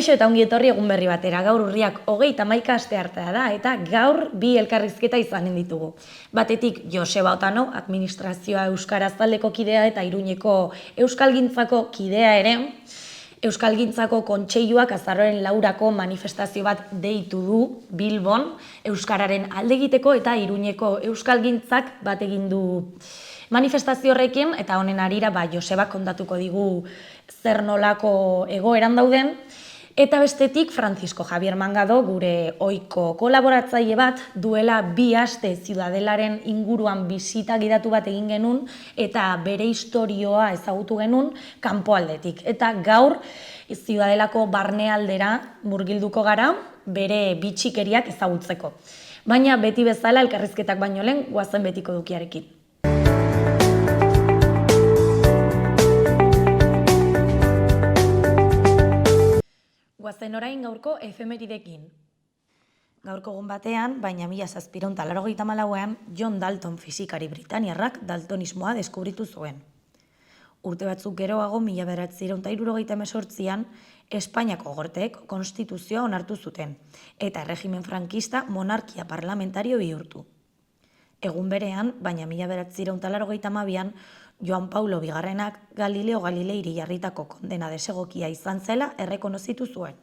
Kaixo eta ongi etorri egun berri batera, gaur urriak 31 asteartea da, eta gaur bi elkarrizketa izanen ditugu. Batetik Joseba Otano, administrazioa Euskaraz taldeko kidea eta Iruñeko Euskalgintzako kidea ere. Euskalgintzako kontseiluak azaroaren 4ko manifestazio bat deitu du Bilbon, Euskararen alde egiteko eta Iruñeko Euskalgintzak bat egin du manifestazio horrekin, eta honen harira Joseba kontatuko digu zer nolako egoeran dauden. Eta bestetik, Francisco Javier Mangado, gure ohiko kolaboratzaile bat, duela 2 aste Ziudadelaren inguruan bisita gidatu bat egin genuen, eta bere istorioa ezagutu genuen kanpoaldetik. Eta gaur, Ziudadelako barnealdera murgilduko gara, bere bitxikeriak ezagutzeko. Baina beti bezala elkarrizketak baino lehen, goazen betiko dukiarekin. Guazen orain gaurko efemeridekin. Gaurko egun batean, baina 1784ean, John Dalton fisikari britaniarrak daltonismoa deskubritu zuen. Urte batzuk geroago, 1978an, Espainiako gorteek konstituzioa onartu zuten, eta erregimen frankista monarkia parlamentario bihurtu. Egun berean, baina 1982an, Joan Paulo Bigarrenak Galileo Galileiri jarritako kondena desegokia izan zela errekonozitu zuen.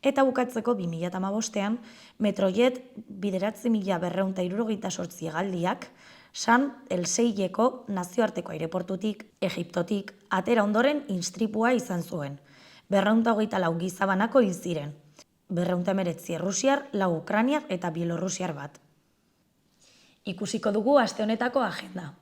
Eta bukatzeko 2015ean, Metrojet 9.278 hegaldiak San Elseilleko nazioarteko aireportutik, Egiptotik, atera ondoren istripua izan zuen. 224 gizabanako hil ziren. 219 errusiar, 4 ukrainiar eta bielorrusiar bat. Ikusiko dugu aste honetako agenda.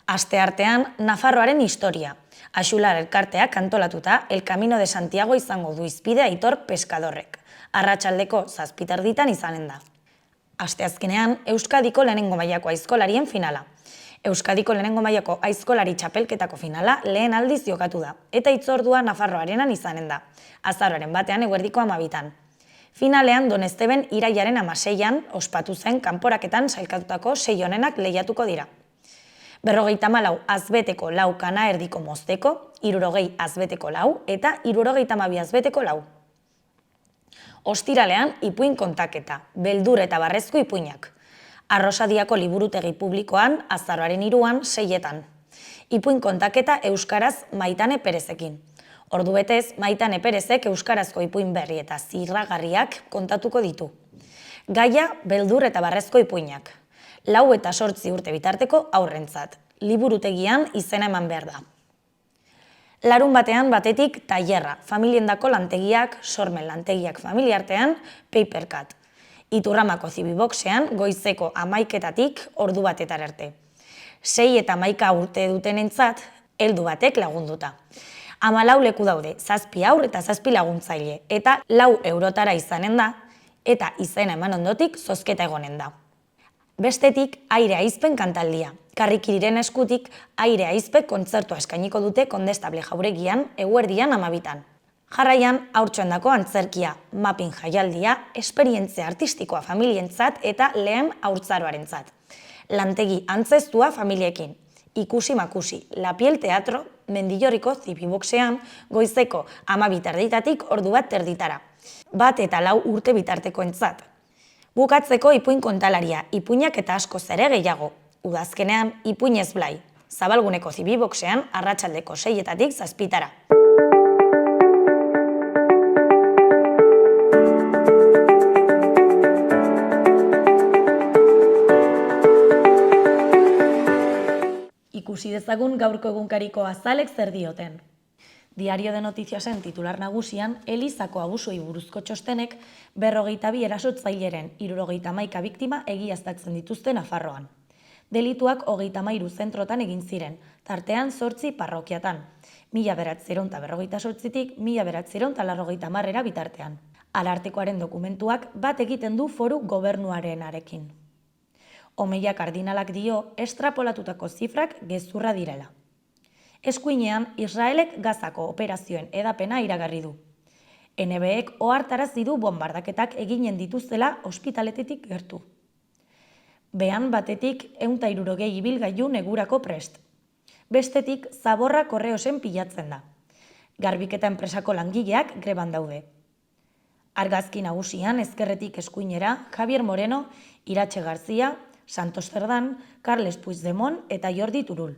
Asteartean, Nafarroaren historia. Axular elkarteak antolatuta El Camino de Santiago izango du hizpide Aitor Pescadorrek. Arratsaldeko 7:00 izanen da. Asteazkenean, Euskadiko lehenengo mailako aizkolarien finala. Euskadiko lehenengo mailako aizkolari txapelketako finala lehen aldiz jokatu da, eta hitzordua Nafarroarenan izanen da. Azaroaren 1 eguerdiko 12:00. Finalean, Donesteben irailaren 16an ospatu zen kanporaketan sailkatutako 6 onenak lehiatuko dira. 54 azbeteko 4 kana erdiko mozteko, 60 azbeteko 4 eta 72 azbeteko 4. Ostiralean, ipuin kontaketa, beldur eta barrezko ipuinak. Arrosadiako liburutegi publikoan, azaroaren 3an, 6etan. Ipuin kontaketa euskaraz Maitane Perezekin. Ordu betez, Maitane Perezek euskarazko ipuin berri eta zirragarriak kontatuko ditu. Gaia, beldur eta barrezko ipuinak. 4 eta 8 urte bitarteko aurrentzat. Liburutegian izena eman behar da. Larunbatean batetik tailerra, familiendako lantegiak, sormen lantegiak familiartean, papercat. Iturramako zibiboxean, goizeko 11:00 ordu batetara arte. 6 eta 11 urte dutenentzat, heldu batek lagunduta. 14 leku daude, 7 haur eta 7 laguntzaile, eta 4 eurotara izanen da, eta izena eman ondotik zozketa egonen da. Bestetik, aire aizpen kantaldia. Karrikiriren eskutik, aire aizpe kontzertua eskainiko dute Kondestable jauregian, eguerdian 12:00. Jarraian, haurtxoendako antzerkia, mapping jaialdia, esperientzia artistikoa familientzat eta lehen haurtzaroarentzat. Lantegi antzeztua familiekin. Ikusi makusi, La Piel Teatro, Mendillorriko zibiboxean, goizeko 12:30 ordu 1:30. 1 eta 4 urte bitartekoentzat. Bukatzeko ipuin kontalaria, ipuinak eta asko zere gehiago. Udazkenean, ipuinez blai. Zabalguneko zibiboxean, arratsaldeko 6:00 7:00. Ikusi dezagun gaurko egunkariko azalek zer dioten. Diario de Noticiasen titular nagusian, Elizako abusoi buruzko txostenek 42 erasotzaileren 71 biktima egiaztatzen dituzte Nafarroan. Delituak 33 zentrotan egin ziren, tartean 8 parrokiatan, 1958tik 1990 bitartean. Arartekoaren dokumentuak bat egiten du foru gobernuarenarekin. Omeia kardinalak dio estrapolatutako zifrak gezurra direla. Eskuinean, Israelek Gazako operazioen edapena iragarri du. NBek ohartarazi du bombardaketak eginen dituztela ospitaletetik gertu. Behan batetik 160 ibilgailu negurako prest. Bestetik, zaborra korreosen pilatzen da. Garbiketa enpresako langileak greban daude. Argazki nagusian ezkerretik eskuinera Javier Moreno, Iratxe Garzia, Santos Cerdán, Carles Puigdemont eta Jordi Turull.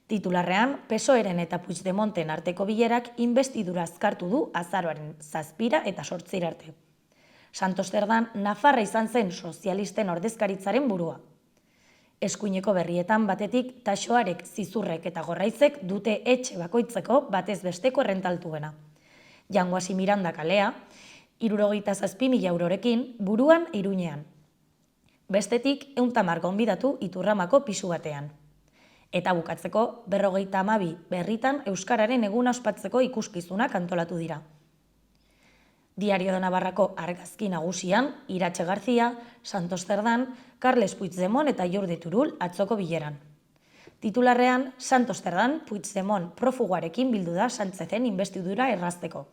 Titularrean, PSOEren eta Puigdemonten arteko bilerak inbestidura azkartu du azaroaren 7 eta 8 arte. Santos Cerdán Nafarra izan zen sozialisten ordezkaritzaren burua. Eskuineko berrietan batetik Taxoarek, Zizurrek eta Gorraizek dute etxe bakoitzeko batez besteko errentaltuena. Jangoasi Miranda kalea, 67.000 eurorekin, buruan Iruñean. Bestetik, 110 gonbidatu Iturramako pisu batean. Eta bukatzeko, 52 berritan Euskararen eguna ospatzeko ikuskizunak antolatu dira. Diario de Navarrako argazki nagusian, Iratxe Garzia, Santos Cerdán, Carles Puigdemont eta Jordi Turull atzoko bileran. Titularrean, Santos Cerdán Puigdemont profuguarekin bildu da Sánchezen inbestidura errazteko.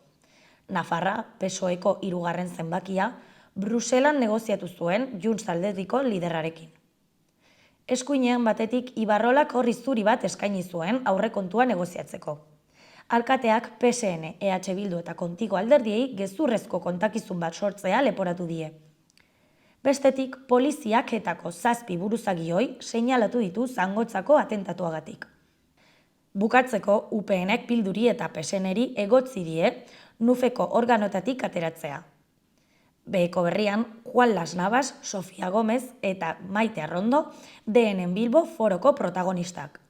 Nafarra, PSOEko 3. zenbakia, Bruselan negoziatu zuen Junts alderdiko liderrarekin. Eskuinean batetik Ibarrolak horri zuri bat eskaini zuen aurrekontua negoziatzeko. Alkateak PSN, EH Bildu eta Kontigo alderdiei gezurrezko kontakizun bat sortzea leporatu die. Bestetik, poliziak etako 7 buruzagioi seinalatu ditu Zangotzako atentatuagatik. Bukatzeko, UPNek Bilduri eta PSNeri egotzi die Nufeko organotatik ateratzea. Beheko berrian, Juan Las Navas, Sofia Gómez eta Maite Arrondo DNen Bilbo foroko protagonistak.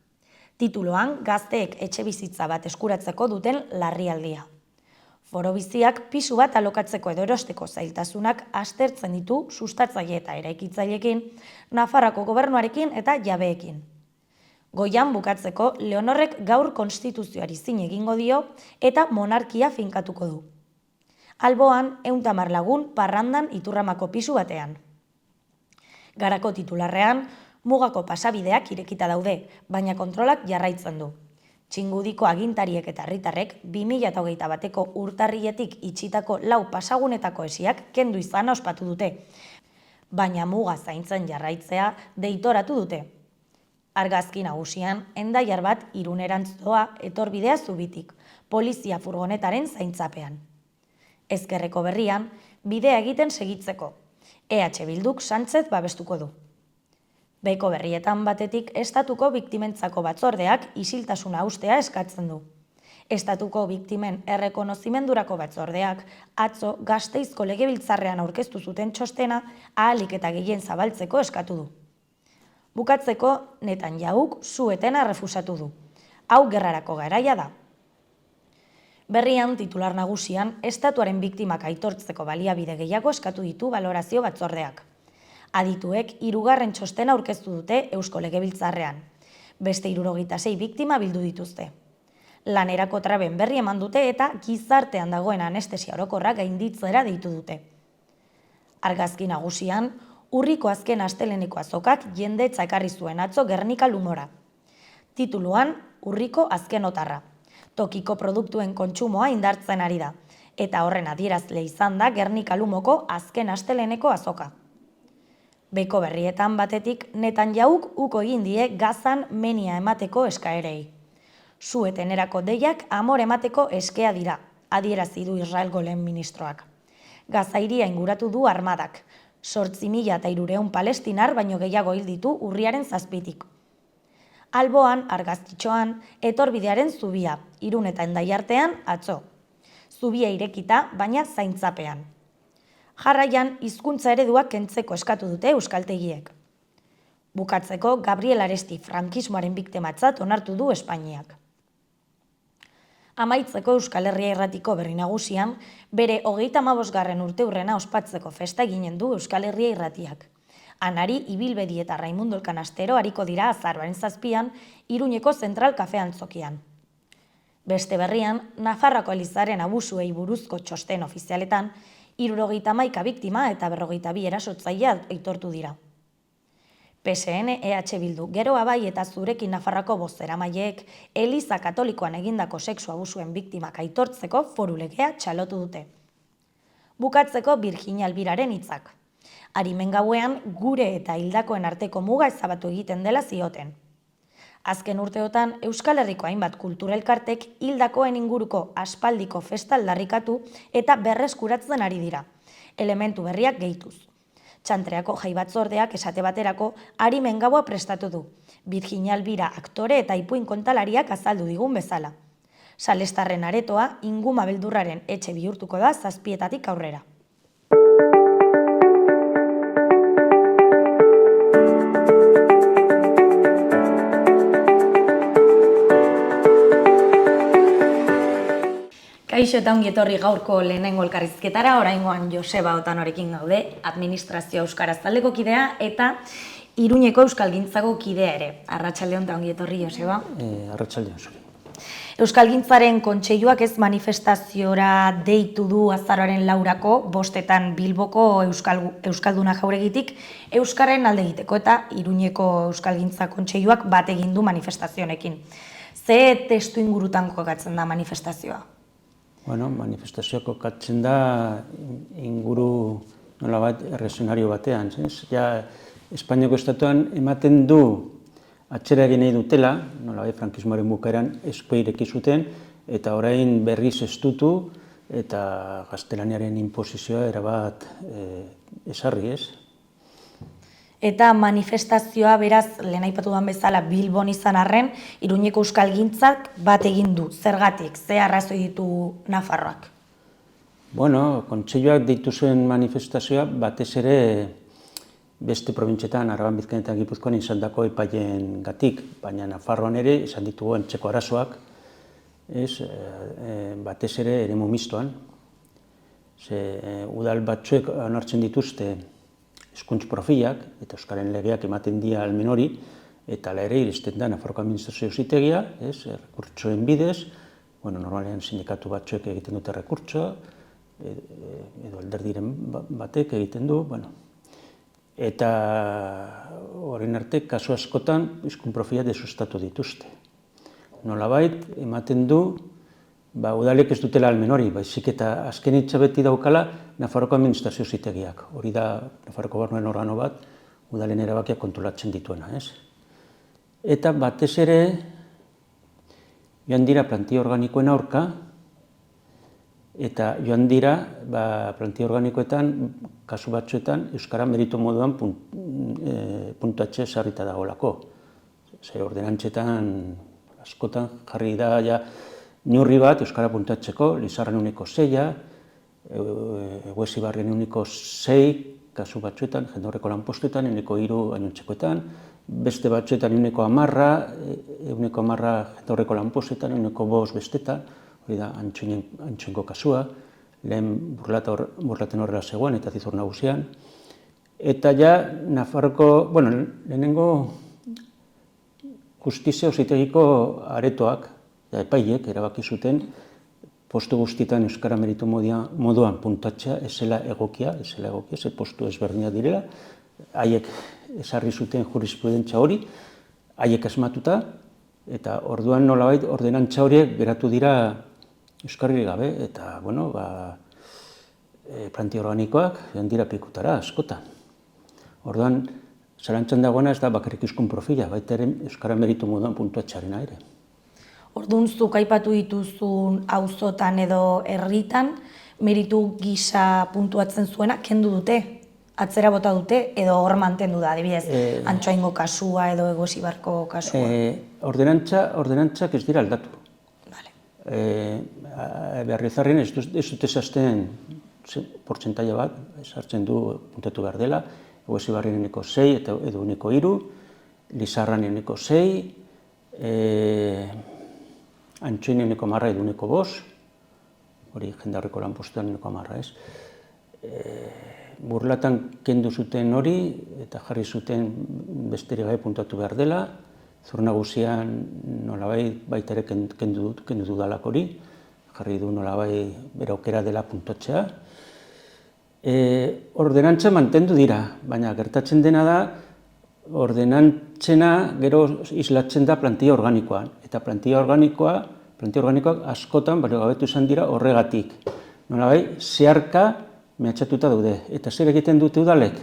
Tituloan, gazteek etxebizitza bat eskuratzeko duten larrialdia. Foro biziak pisu bat alokatzeko edo erosteko zailtasunak aztertzen ditu sustatzaile eta eraikitzaileekin, Nafarrako gobernuarekin eta jabeekin. Goian bukatzeko, Leonorrek gaur konstituzioari zin egingo dio eta monarkia finkatuko du. Alboan, 110 lagun parrandan Iturramako pisu batean. Garako titularrean, mugako pasabideak irekita daude, baina kontrolak jarraitzen du. Txingudiko agintariek eta herritarrek 2021ko urtarriletik itxitako 4 pasagunetako esiak kendu izana ospatu dute, baina muga zaintzen jarraitzea deitoratu dute. Argazki nagusian, Hendaiar bat Irunerantz doa etorbidea Zubitik, polizia furgonetaren zaintzapean. Ezkerreko berrian, bidea egiten segitzeko. EH Bilduk Sánchez babestuko du. Beheko berrietan batetik, Estatuko Biktimentzako Batzordeak isiltasuna haustea eskatzen du. Estatuko Biktimen Errekonozimendurako Batzordeak atzo Gasteizko Legebiltzarrean aurkeztu zuten txostena ahalik eta gehien zabaltzeko eskatu du. Bukatzeko, Netanyahuk su-etena errefusatu du. Hau gerrarako garaia da. Berrian, titular nagusian, estatuaren biktimak aitortzeko baliabide gehiago eskatu ditu balorazio batzordeak. Adituek 3. txostena aurkeztu dute Eusko Legebiltzarrean. Beste 76 biktima bildu dituzte. Lanerako traben berri eman dute eta gizartean dagoen anestesia orokorra gainditzera deitu dute. Argazki nagusian, urriko azken asteleneko azokak jendetza ekarri zuen atzo Gernika Lumora. Tituluan, urriko azken otarra. Tokiko produktuen kontsumoa indartzen ari da, eta horren adierazle izan da Gernika Lumoko azken asteleneko azoka. Beheko berrietan batetik, Netanyahuk uko egin die Gazan menia emateko eskaerei. Su-etenerako deiak amor emateko eskea dira, adierazi du Israelgo lehen ministroak. Gaza hiria inguratu du armadak, 8.300 palestinar baino gehiago hil ditu urriaren 7tik. Alboan, argazkitxoan, etorbidearen zubia, Irun eta Hendaiartean atzo. Zubia irekita, baina zaintzapean. Jarraian, hizkuntza ereduak kentzeko eskatu dute euskaltegiek. Bukatzeko, Gabriel Aresti frankismoaren biktimatzat onartu du Espainiak. Amaitzeko Euskal Herria Irratiko berri nagusian, bere 35. urteurrena ospatzeko festa eginen du Euskal Herria Irratiak. Anari, Ibilbedi eta Raimundo Elkanastero hariko dira azaroaren 7an Iruñeko Zentral Kafe Antzokian. Beste berrian, Nafarroako Elizaren abusuei buruzko txosten ofizialetan, 71 biktima eta 42 erasotzailea aitortu dira. PSN, EH Bildu, Gero Abai eta Zurekin Nafarroako bozeramaileek Eliza Katolikoan egindako sexu abusuen biktimak aitortzeko foru legea txalotu dute. Bukatzeko Virginia Albiraren hitzak. Arimen gauean, gure eta hildakoen arteko muga ezabatu egiten dela zioten. Azken urteotan, Euskal Herriko hainbat kulturelkartek hildakoen inguruko aspaldiko festa aldarrikatu eta berreskuratzen ari dira. elementu berriak gehituz. Txantreako jai batzordeak esate baterako Arimen gaua prestatu du, Virginia Albira aktore eta ipuin kontalariak azaldu digun bezala. Salestarren aretoa inguma beldurraren etxe bihurtuko da 7:00 aurrera. Kaixo eta ongi etorri gaurko lehenengo elkarrizketara, oraingoan Joseba Otanorekin gaude, administrazio euskaraz taldeko kidea eta Iruñeko euskalgintzako kidea ere. Arratsalde on eta ongi etorri, Joseba. Arratsalde on zuri. Euskalgintzaren kontseiluak ez manifestaziora deitu du azaroaren 4 bostetan Bilboko Euskalduna jauregitik Euskarren alde egiteko eta Iruñeko Euskalgintza kontseiluak bat egin du manifestazionekin. Ze testu ingurutan kokatzen da manifestazioa? Bueno, manifestazioa kokatzen da inguru nolabait erresonario batean. Ja, Espainiako estatuan ematen du atzera egin nahi dutela, nolabait frankismoaren bukaeran eskuei ireki zuten, eta orain berriz estutu eta gaztelaniaren inposizioa erabat ezarri, ez? Eta manifestazioa beraz, lehen aipatu duan bezala, Bilbon izan arren, Iruñeko euskalgintzak bat egin du. Zergatik, ze arrazoi ditu Nafarroak? Bueno, kontseiluak deitu zuen manifestazioa batez ere beste probintzietan, Araban, Bizkaian eta Gipuzkoan izandako epaien gatik, baina Nafarroan ere izan ditugu antzeko arazoak, batez ere eremu mistoan. Udal batzuek onartzen dituzte hizkuntz profilak eta euskaren legeak ematen dira almen hori, eta hala ere iristen da Nafarroko administrazio auzitegia, rekurtsoen bidez, normalean sindikatu batzuek egiten dute rekurtsoa, edo alderdiren batek egiten du, eta horren arte, kasu askotan, hizkuntz profila desustatu dituzte. Nolabait, ematen du, udalek ez dutela almen hori, baizik eta azken hitza beti daukala Nafarroko administrazio auzitegiak. Hori da Nafarroko gobernuen organo bat, udalen erabakiak kontrolatzen dituena, ez? Eta batez ere, joan dira plantilla organikoen aurka, eta joan dira plantilla organikoetan, kasu batzuetan, euskara meritu moduan puntuatxe sarrita dagoelako. Ordenantzetan, askotan jarri da neurri bat euskara puntuatzeko, Lizarran 6, Eguesibarren 6, kasu batzuetan, jendaurreko lanpostuetan, 3 gainontzekoetan, beste batzuetan 10%, jendaurreko lanpostuetan, 5 bestetan, hori da antxoingo kasua, lehen burlaten horrela zegoen eta Zizur nagusian. Eta Nafarroko, lehenengo justizia auzitegiko aretoak, epaileek erabaki zuten postu guztietan euskara meritu moduan puntatzea ez zela egokia, ze postu ezberdinak direla, haiek ezarri zuten jurisprudentzia hori, haiek asmatuta, eta orduan nolabait ordenantza horiek geratu dira euskarri gabe, eta plantilla organikoak joan dira pikutara askotan. Orduan, zalantzan dagoena ez da bakarrik hizkuntz profila, baita ere euskara meritu moduan puntuatzearena ere. Orduan, zuk aipatu dituzun auzotan edo herritan, meritu gisa puntuatzen zuena, kendu dute, atzera bota dute, edo hor mantendu da, adibidez, Antxoaingo kasua edo Eguesibarko kasua? Ordenantzak ez dira aldatu. Berrizarrien ez dute zazten portzentaia bat, sartzen du puntatu behar dela, Eguesibarrien 6 edo 3, Lizarran 6, Antxoinen 10 edo 5, hori jendaurreko lanpostuan 10, ez? Burlatan kendu zuten hori eta jarri zuten besterik gabe puntatu behar dela, Zur nagusian nolabait baita ere kendu dudalak hori, jarri du nolabait bere aukera dela puntatzea. Ordenantza mantendu dira, baina gertatzen dena da, ordenantzena gero islatzen da plantilla organikoan. Eta plantilla organikoak askotan baliogabetu izan dira horregatik. Nolabait, zeharka mehatxatuta daude. Eta zer egiten dute udalek?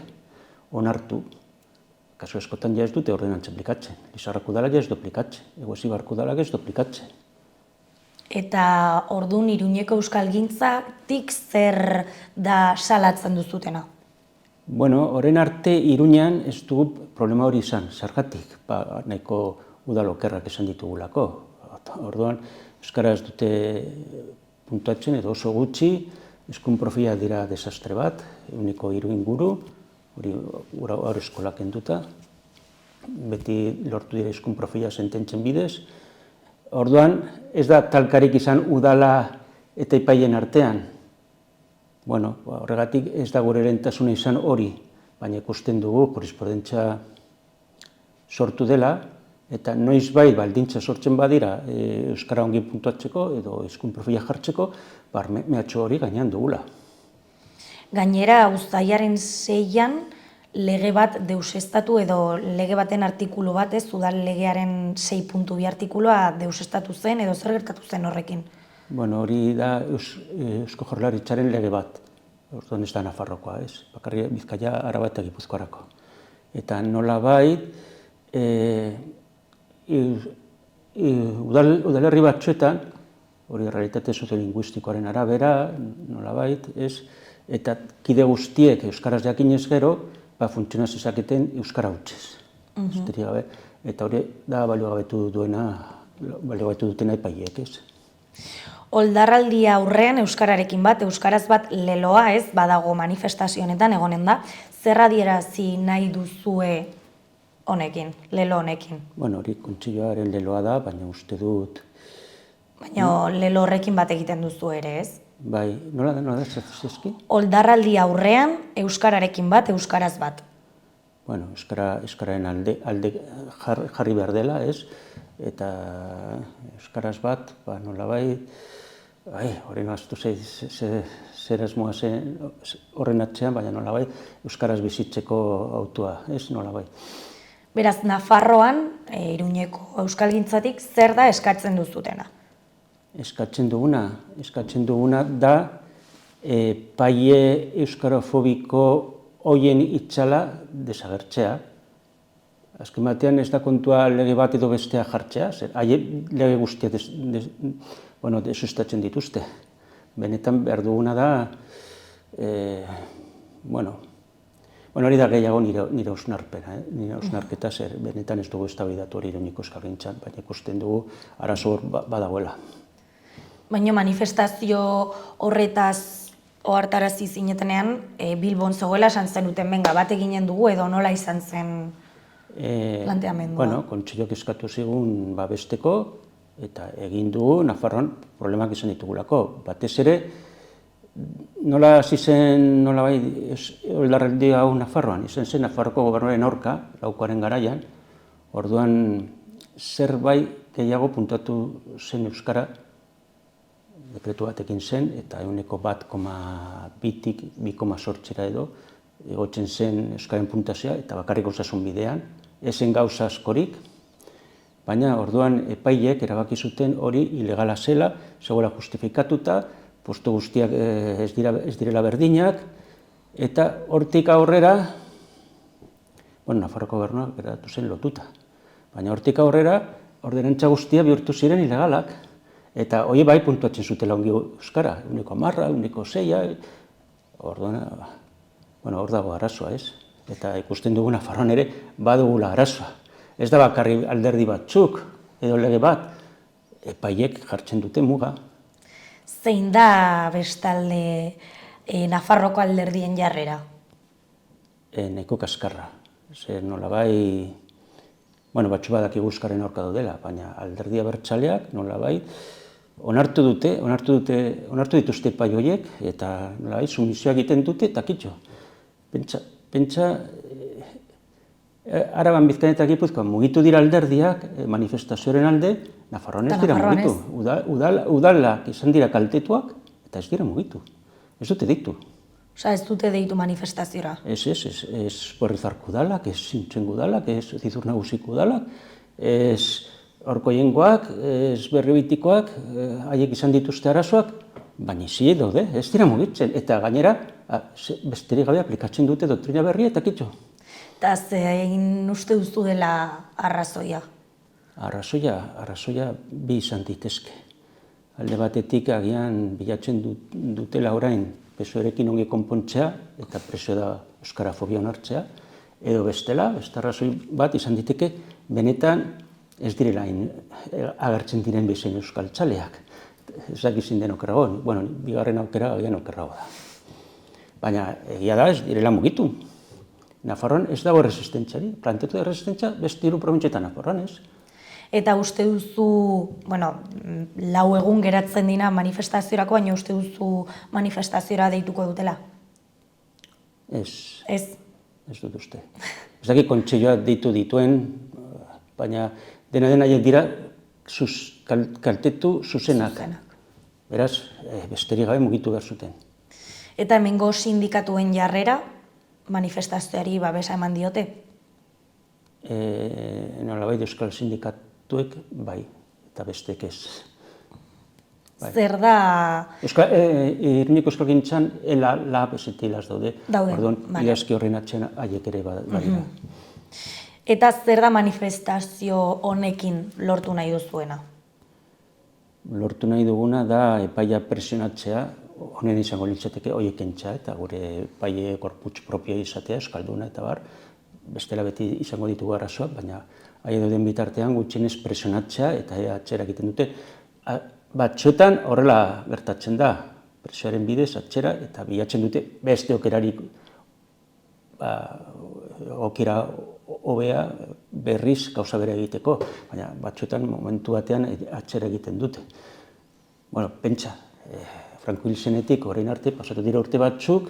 Onartu. Kasu askotan ja ez dute ordenantza aplikatzen. Lizarrako udalak ez du aplikatzen. Eguesibarko udalak ez du aplikatzen. Eta orduan Iruñeko euskalgintzatik zer da salatzen duzutena? Bueno, orain arte Iruñan ez dugu problema hori izan, zergatik, nahiko udal okerrak esan ditugulako. Orduan, euskara ez dute puntuatzen edo oso gutxi, hizkun profila dira desastre bat, 3 inguru, hori haur eskolak kenduta, beti lortu dira hizkun profila sententzen bidez. Orduan, ez da talkarik izan udala eta epaileen artean. Bueno, horregatik ez da gure lehentasuna izan hori, baina ikusten dugu jurisprudentzia sortu dela, eta noizbait baldintza sortzen badira euskara ongi puntuatzeko edo hizkun profila jartzeko, mehatxu hori gainean dugula. Gainera, uztailaren 6an lege bat deusestatu edo lege baten artikulu bat, ez, udal legearen 6.2 artikulua deusestatu zen edo zer gertatu zen horrekin? Bueno, hori da Eusko Jaurlaritzaren lege bat, orduan ez da Nafarrokoa, ez, bakarrik Bizkaia, Araba eta Gipuzkoarako. Eta nolabait, udalerri batzuetan, hori realitate soziolinguistikoaren arabera, nolabait, ez, eta kide guztiek euskaraz jakinez gero, funtzionaz ezaketen euskara hutsez. Eta hori da baliogabetu dutena epaileek, ez. Oldarraldi aurrean euskararekin bat, euskaraz bat leloa, ez, badago manifestazio honetan egonen da, zer adierazi nahi duzue honekin, lelo honekin? Bueno, hori kontseiluaren leloa da, baina uste dut... Baina lelo horrekin bat egiten duzu ere, ez? Bai, nola da zazizki? Oldarraldi aurrean euskararekin bat, euskaraz bat. Bueno, euskararen alde jarri behar dela, ez? Eta euskaraz bat, nolabait, horren aztu zer asmoa zen horren atzean, baina nolabait euskaraz bizitzeko autua, ez nolabait. Beraz, Nafarroan, Iruñeko euskalgintzatik, zer da eskatzen duzutena? Eskatzen duguna da epaile euskarafobiko hoien itzala desagertzea. Azken batean ez da kontua lege bat edo bestea jartzea, zer lege guztia desustatzen dituzte. Benetan behar duguna da, hori da gehiago nire hausnarketa, zer benetan ez dugu eztabaidatu hori Iruñeko euskalgintzan, baina ikusten dugu arazo hor badagoela. Baina manifestazio horretaz ohartarazi zinetenean, Bilbon zegoela esan zenuten, benga, bat eginen dugu edo nola izan zen planteamendua? Bueno, kontseiluak eskatu zigun babesteko, eta egin dugu Nafarroan problemak izan ditugulako. Batez ere, nola hasi zen oldarraldi hau Nafarroan, izan zen Nafarroko gobernuaren aurka, laukoaren garaian, orduan zerbait gehiago puntatu zen euskara, dekretu batekin zen, eta 1,2tik 2,8 edo, egotzen zen euskaren puntazioa, eta bakarrik osasun bidean, ezen gauza askorik, baina orduan epaileek erabaki zuten hori ilegala zela, zegoela justifikatuta, postu guztiak ez direla berdinak, eta hortik aurrera, Nafarroko gobernuak geratu zen lotuta, baina hortik aurrera, ordenantza guztia bihurtu ziren ilegalak, eta hori bai puntuatzen zutela ongi euskara, 1,10, 1,6, orduan, hor dago arazoa, ez? Eta ikusten dugu Nafarroan ere badugula arazoa. Ez da bakarri alderdi batzuk edo lege bat, epaileek jartzen dute muga. Zein da bestalde Nafarroko alderdien jarrera? Nahiko kaskarra. Zer nolabai, batzu badakigu euskaren aurka daudela, baina alderdi abertzaleak nolabai onartu dituzte epai horiek, eta nolabai sumizioa egiten dute, eta kitxo. Pentsa, Araban, Bizkaian eta Gipuzkoan mugitu dira alderdiak manifestazioaren alde, Nafarroan ez dira mugitu. Udalak izan dira kaltetuak, eta ez dira mugitu. Ez dute deitu. Osa, ez dute deitu manifestaziora? Ez Borrizarko udalak, ez Zintzengu udalak, ez Zizur Nagusiko udalak, ez Orkoiengoak, ez Berribitikoak, haiek izan dituzte arazoak, baina izi daude, ez dira mugitzen. Eta gainera, besterik gabe aplikatzen dute doktrina berria eta kitxo. Eta zein uste duzu dela arrazoia? Arrazoia bi izan ditezke. alde batetik agian bilatzen dutela orain PSOErekin ongi konpontzea eta presio da euskarafobia onartzea, edo bestela, beste arrazoi bat izan diteke, benetan ez direla agertzen diren bezain euskaltzaleak. Ez dakizin den okerrago, bueno, bigarren aukera agian okerrago da. Baina egia da ez direla mugitu. Nafarroan ez dago resistentziari, planteatu da resistentzia beste 3 probintzietan Nafarroan ez. Eta uste duzu, bueno, 4 egun geratzen dina manifestaziorako, baina uste duzu manifestaziora deituko dutela? Ez. Ez? Ez dut uste. Ez dakit kontseiloa deitu dituen, baina dena haiek dira kaltetu zuzenak. Beraz, besterik gabe mugitu behar zuten. Eta hemengo sindikatuen jarrera manifestazioari babesa eman diote? Nolabait euskal sindikatuek bai, eta bestek ez. Zer da... Iruñeko euskalgintzan LAB esetilaz daude. Daude, bale. Idazki horren atxen haiek ere badira. Eta zer da manifestazio honekin lortu nahi duzuena? Lortu nahi duguna da epaia presionatzea, honen izango litzateke horiek entza eta gure epaile gorputz propioa izatea, euskalduna eta bar, bestela beti izango ditugu arazoak, baina haie dauden bitartean gutxienez presionatzea eta atxera egiten dute. Batzuetan horrela gertatzen da, presioaren bidez atxera eta bilatzen dute beste okerarik okera hobea berriz gauza bere egiteko, baina batzuetan momentu batean atxera egiten dute. Bueno, pentsa, Franco hil zenetik orain arte pasatu dira urte batzuk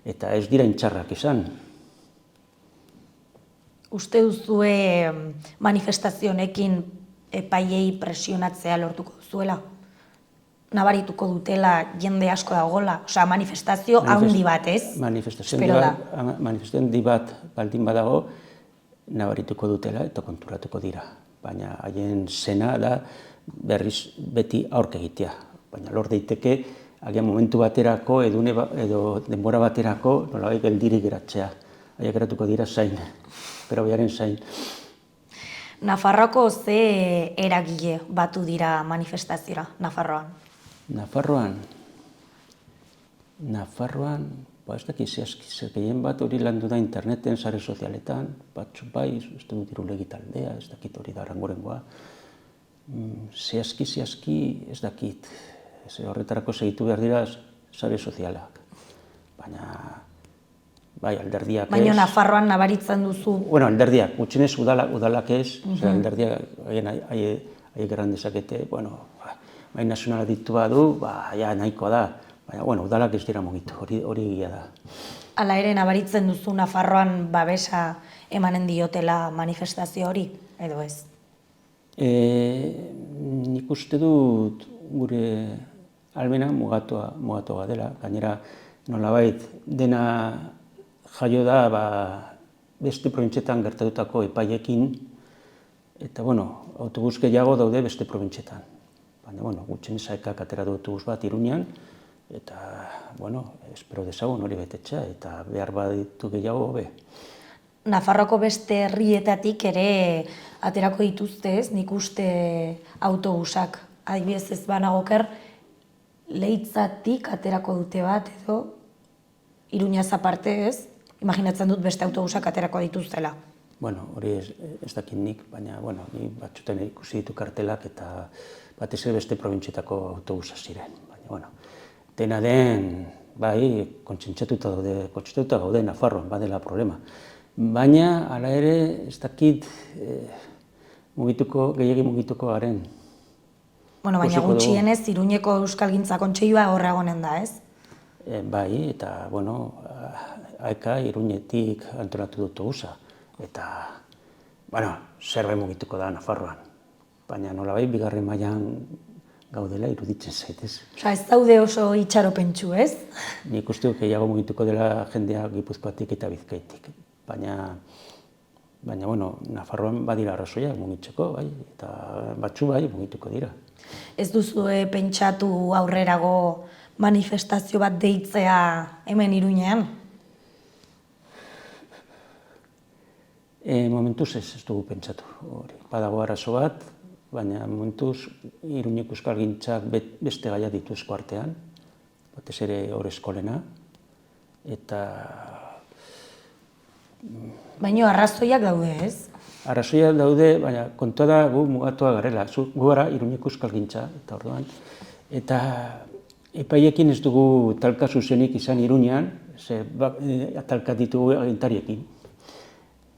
eta ez dira intxarrak izan. Uste duzue manifestazio honekin epaileei presionatzea lortuko duzuela? Nabarituko dutela jende asko dagoela? Osea, manifestazio handi bat, ez? Manifestazio handi bat baldin badago, nabarituko dutela eta konturatuko dira. Baina haien zena da berriz beti aurka egitea. Baina lor daiteke, agian momentu baterako edo denbora baterako nolabait geldirik geratzea. Haiek geratuko dira zain, pero biaren zain. Nafarroako ze eragile batu dira manifestaziora, Nafarroan? Nafarroan, ez dakit zehazki, gehien bat hori landu da interneten, sare sozialetan, batzu bai, ez dut irulegi taldea, ez dakit hori da Arangorengoa. Zehazki, ez dakit, horretarako segitu behar dira sare sozialak. Baina, bai, alderdiak ez. Baina Nafarroan nabaritzen duzu? Bueno, alderdiak, gutxinez udalak ez, alderdiak haiek erran dezakete, bueno, bai nazionala ditu badu, ja nahiko da. Baina, bueno, udalak ez dira mugitu, hori egia da. Hala ere, nabaritzen duzu Nafarroan babesa emanen diotela manifestazio hori, edo ez? Nik uste dut gure almena mugatua dela. Gainera, nolabait, dena jaio da beste probintzietan gertatutako epaiekin, eta, bueno, autobus gehiago daude beste probintzietan. Baina, bueno, gutxen zaekak atera du autobus bat Iruñan, eta, bueno, espero dezagun hori betetzea, eta behar baditu gehiago hobe. Nafarroko beste herrietatik ere aterako dituzte ez, nik uste autobusak. Adibidez ez banagoker, Leitzatik aterako dute bat edo, Iruñaz aparte ez, imaginatzen dut beste autobusak aterako dituztela. Bueno, hori ez dakit nik, baina, bueno, ni batzutan ikusi ditu kartelak eta batez ere beste probintzietako autobusa ziren. Baina, bueno, dena den, bai, kontsentzatuta gaude Nafarroan, badela problema. Baina, hala ere, ez dakit gehiegi mugituko garen. Bueno, baina gutxienez, Iruñeko Euskalgintza Kontseilua horregonen da, ez? Bai, eta, bueno, Aeka Iruñetik antolatu dut autobusa. Eta, bueno, zerbait mugituko da Nafarroan. Baina nolabait bigarren mailan gaudela iruditzen zaitez. Osa, ez daude oso itxaropentsu, ez? Nik uste dut gehiago mugituko dela jendea Gipuzkoatik eta Bizkaitik. Baina, bueno, Nafarroan badira arrazoiak mugitzeko, bai, eta batzu bai mugituko dira. Ez duzue pentsatu aurrerago manifestazio bat deitzea hemen Iruñean? Momentuz ez dugu pentsatu. Badago arazo bat, baina momentuz Iruñeko euskalgintzak beste gaia ditu eskuartean, batez ere hor eskolena, eta... Baina arrazoiak daude, ez? Arrazoiak daude, baina kontua da gu mugatua garela, gu gara Iruñeko euskalgintza, eta orduan. Eta epaiekin ez dugu talka zuzenik izan Iruñean, ze talka ditugu agintariekin.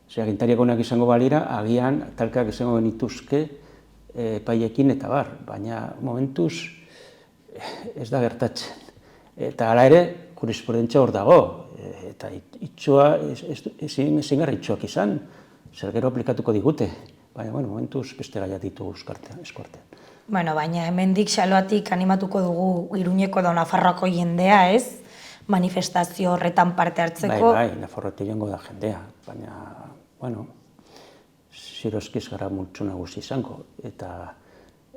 Ze agintariak onak izango balira, agian talkak izango genituzke epaiekin eta bar, baina momentuz ez da gertatzen. Eta hala ere, jurisprudentzia hor dago, eta itxoa, ezin gara itxoak izan, zer gero aplikatuko digute, baina momentuz beste gaia ditugu eskuartean. Bueno, baina hemendik Xaloatik animatuko dugu Iruñeko edo Nafarroako jendea, ez? Manifestazio horretan parte hartzeko. Bai, Nafarroatik joango da jendea, baina, ziurozki ez gara multzo nagusi izango, eta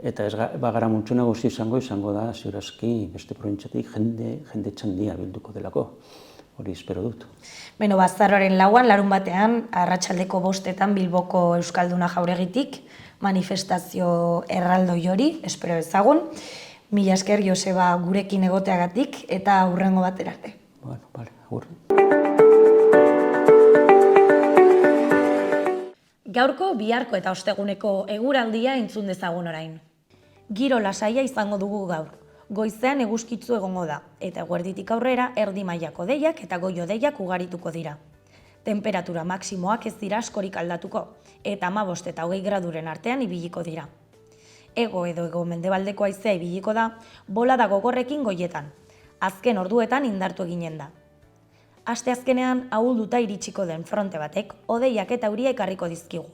ez bagara multzo nagusi izango da ziurozki beste probintziatik jende txandia bilduko delako, hori espero dut. Beno, Azaroaren 4, larun batean, arratsaldeko 5etan Bilboko Euskalduna Jauregitik, manifestazio erraldoi hori, espero ezagun. Mila esker, Joseba, gurekin egoteagatik eta hurrengo batera arte. Bueno, bale, agur. Gaurko, biharko eta osteguneko eguraldia entzun dezagun orain. Giro lasaia izango dugu gaur. Goizean eguzkitzu egongo da, eta eguerditik aurrera erdi mailako deiak eta goi-hodeiak ugarituko dira. Temperatura maksimoak ez dira askorik aldatuko, eta 15 eta 20 graduren artean ibiliko dira. Ego edo hego-mendebaldeko haizea ibiliko da, bolada gogorrekin goietan. Azken orduetan indartu eginen da. Asteazkenean ahulduta iritsiko den fronte batek hodeiak eta euria ekarriko dizkigu.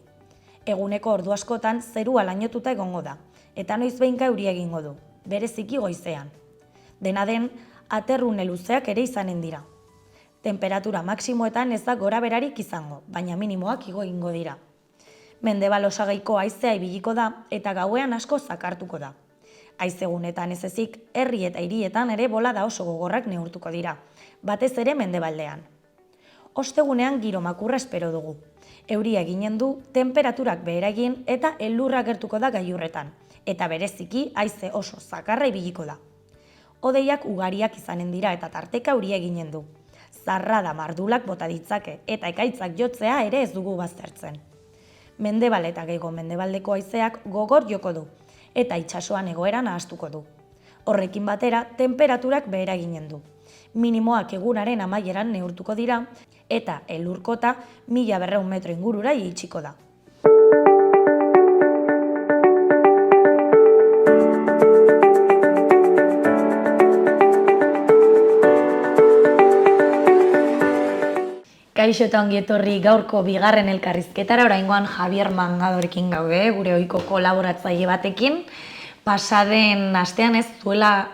Eguneko ordu askotan zerua lainotuta egongo da, eta noizbehinka euria egingo du, bereziki goizean. Dena den, aterrune luzeak ere izanen dira. Temperatura maksimoetan ez da gora berarik izango, baina minimoak igo egingo dira. Mendebal osagaiko haizea ibiliko da eta gauean asko zakartuko da. Haizegunetan ez ezik, herri eta hirietan ere bolada oso gogorrak neurtuko dira, batez ere mendebaldean. Ostegunean giro makurra espero dugu. Euria eginen du, temperaturak behera egin eta elurra gertuko da gailurretan, eta bereziki haize oso zakarra ibiliko da. Hodeiak ugariak izanen dira eta tarteka euria eginen du. Zarrada mardulak bota ditzake eta ekaitzak jotzea ere ez dugu baztertzen. Mendebal eta gehiago mendebaldeko haizeak gogor joko du, eta itsasoan egoera nahastuko du. Horrekin batera, temperaturak behera eginen du. Minimoak egunaren amaieran neurtuko dira, eta elurkota 1200 metro ingurura iritsiko da. Kaixo eta ongi etorri gaurko bigarren elkarrizketara, oraingoan Javier Mangadorekin gaude, gure ohiko kolaboratzaile batekin. Pasaden astean ez duela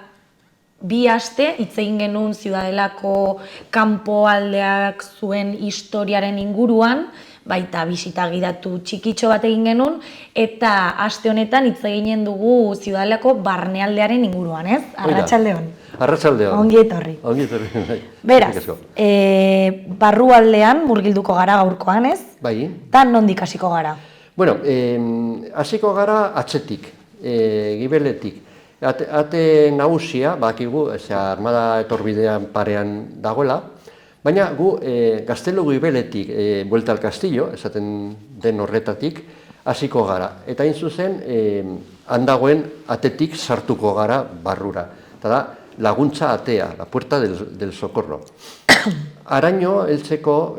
2 aste hitz egin genuen Ziudadelako kanpoaldeak zuen historiaren inguruan, baita bisita gidatu txikitxo bat egin genuen, eta aste honetan hitz eginen dugu Ziudadelako barnealdearen inguruan, ez? Arratsaldeon. Arratsaldeon. Ongi etorri. Ongi etorri. Beraz, barrualdean murgilduko gara gaurkoan, ez? Bai. Eta nondik hasiko gara? Bueno, hasiko gara atzetik, gibeletik. Ate nagusia, bakigu, armada etorbidean parean dagoela, baina gu Gaztelu gibeletik, buelta al Castillo, esaten den horretatik, hasiko gara. Eta hain zuzen, handagoen atetik sartuko gara barrura. Eta da, laguntza atea, la puerta del socorro. Araño heltzeko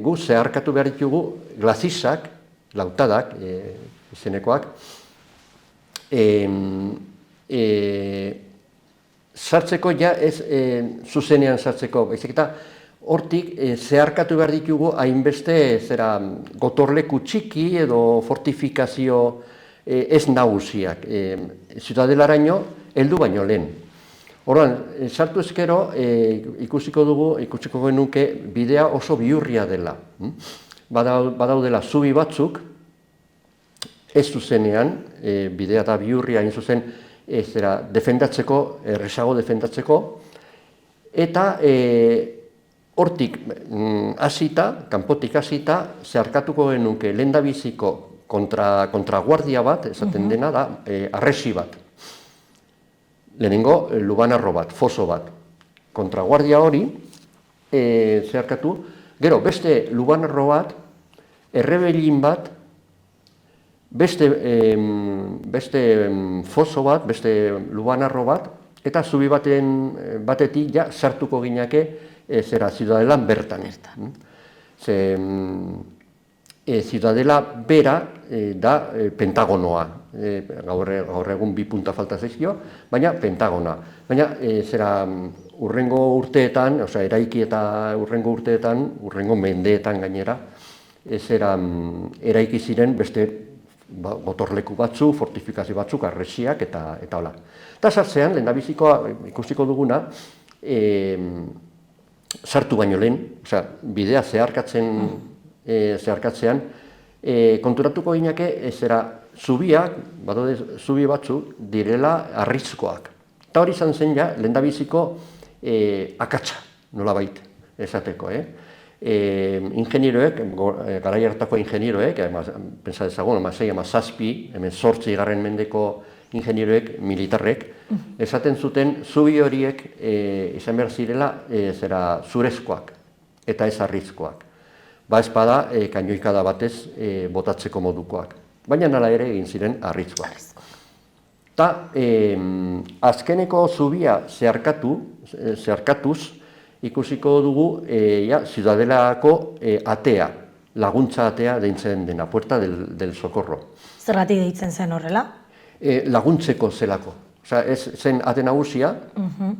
gu zeharkatu behar ditugu glazisak, lautadak, izenekoak, sartzeko ja ez zuzenean sartzeko, baizik eta hortik zeharkatu behar ditugu hainbeste gotorleku txiki edo fortifikazio ez nagusiak. Ziudadelaraino heldu baino lehen. Orduan, sartu ezkero ikusiko genuke bidea oso bihurria dela. Badaudela zubi batzuk, ez zuzenean, bidea da bihurria hain zuzen, defendatzeko, errezago defendatzeko, eta hortik hasita, kanpotik hasita, zeharkatuko genuke lehendabiziko kontraguardia bat, esaten dena da, arresi bat. Lehenengo, lubanarro bat, foso bat. Kontraguardia hori, zeharkatu, gero, beste lubanarro bat, errebelin bat, beste foso bat, beste lubanarro bat, eta zubi batetik ja sartuko gineke zera Ziudadelan bertan. Ziudadela bera da pentagonoa. Gaur egun 2 punta falta zaizkio, baina pentagona. Baina urrengo urteetan, eraiki eta urrengo urteetan, urrengo mendeetan gainera, eraiki ziren beste gotorleku batzuk, fortifikazio batzuk, arresiak eta hola. Eta sartzean, lehendabizikoa ikusiko duguna, sartu baino lehen, bidea zeharkatzean, konturatuko gineke, zubiak, badaude zubi batzuk, direla arrizkoak. Eta hori izan zen ja, lehendabiziko akatsa, nolabait, esateko. Ingenieroek, garai hartako ingenieroek, pentsa dezagun, 6-7, hemen 8. mendeko ingenieroek, militarrek, esaten zuten zubi horiek izan behar zirela zurezkoak eta ez arrizkoak. Ba espada, kainoikada batez botatzeko modukoak. Baina nala ere egin ziren arrizkoak. Ta azkeneko zubia zeharkatuz ikusiko dugu Ziudadelako atea, laguntza atea deitzen dena, Puerta del Socorro. Zergatik deitzen zen horrela? Laguntzeko zelako. Ez zen ate nagusia,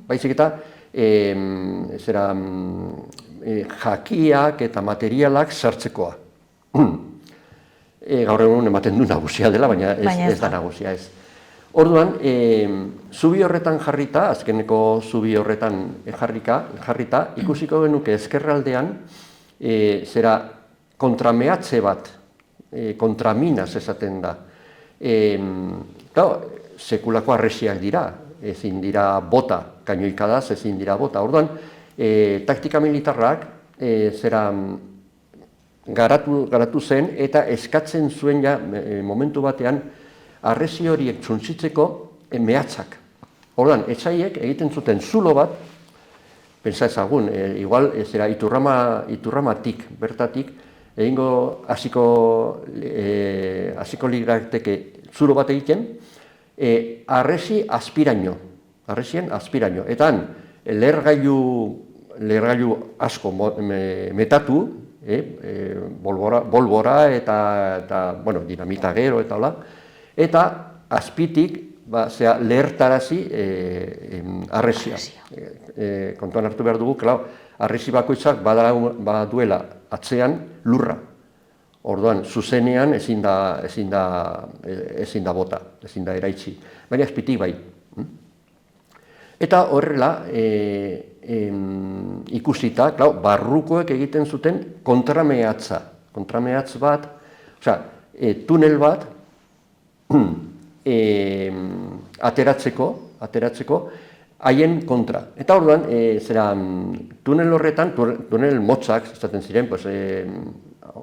baizik eta jakiak eta materialak sartzekoa. Gaur egun ematen du nagusia dela, baina ez da nagusia ez. Orduan, zubi horretan jarrita, azkeneko zubi horretan jarrita, ikusiko genuke ezkerraldean kontramehatze bat, kontraminaz esaten da. Sekulako arresiak dira, ezin dira bota, kainoikadaz ezin dira bota. Orduan, taktika militarrak garatu zen eta eskatzen zuen ja momentu batean arresi horiek txuntzitzeko mehatzak. Orduan, etsaiek egiten zuten zulo bat, pentsa ezagun, igual iturramatik, bertatik, egingo hasiko lirateke zulo bat egiten, arresien aspiraino. Eta lehergailu asko metatu, bolbora eta dinamita gero eta hola, eta azpitik lehertarazi arresia. Kontuan hartu behar dugu, arresi bakoitzak baduela atzean lurra. Orduan, zuzenean ezin da bota, ezin da eraitsi, baina azpitik bai. Eta horrela, ikusita, barrukoek egiten zuten kontramehatza. Kontramehatz bat, tunel bat ateratzeko haien kontra. Eta orduan, tunel horretan, tunel motzak, esaten ziren,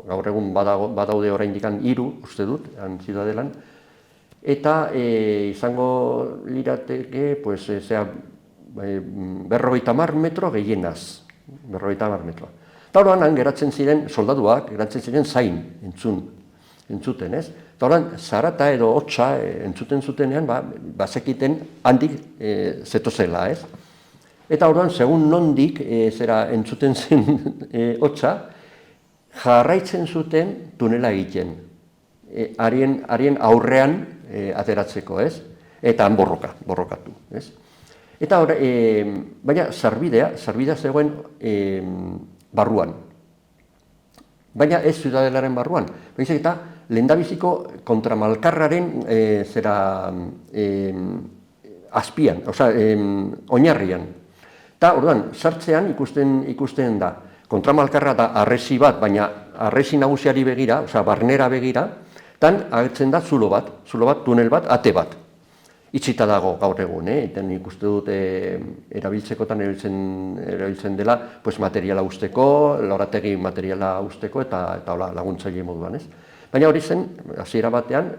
gaur egun badaude oraindik 3, uste dut, Ziudadelan, eta izango lirateke 50 metro gehienaz, 50 metro. Eta orduan, geratzen ziren soldaduak, geratzen ziren zain entzuten, ez? Eta orduan, zarata edo hotza entzuten zutenean, bazekiten handik zetozela, ez? Eta orduan, segun nondik entzuten zen hotza, jarraitzen zuten tunela egiten, harien aurrean ateratzeko, ez? Eta han borrokatu, ez? Eta baina sarbidea zegoen barruan. Baina ez Ziudadelaren barruan. Baizik eta lehendabiziko kontramalkarraren azpian, oinarrian. Eta orduan, sartzean ikusten da, kontramalkarra da arresi bat, baina arresi nagusiari begira, barnera begira, tan agertzen da zulo bat, tunel bat, ate bat. itxita dago gaur egun, eta nik uste dut erabiltzekotan erabiltzen dela pues, materiala usteko, lorategi materiala usteko eta laguntzaile moduan, ez? Baina hori zen, hasiera batean,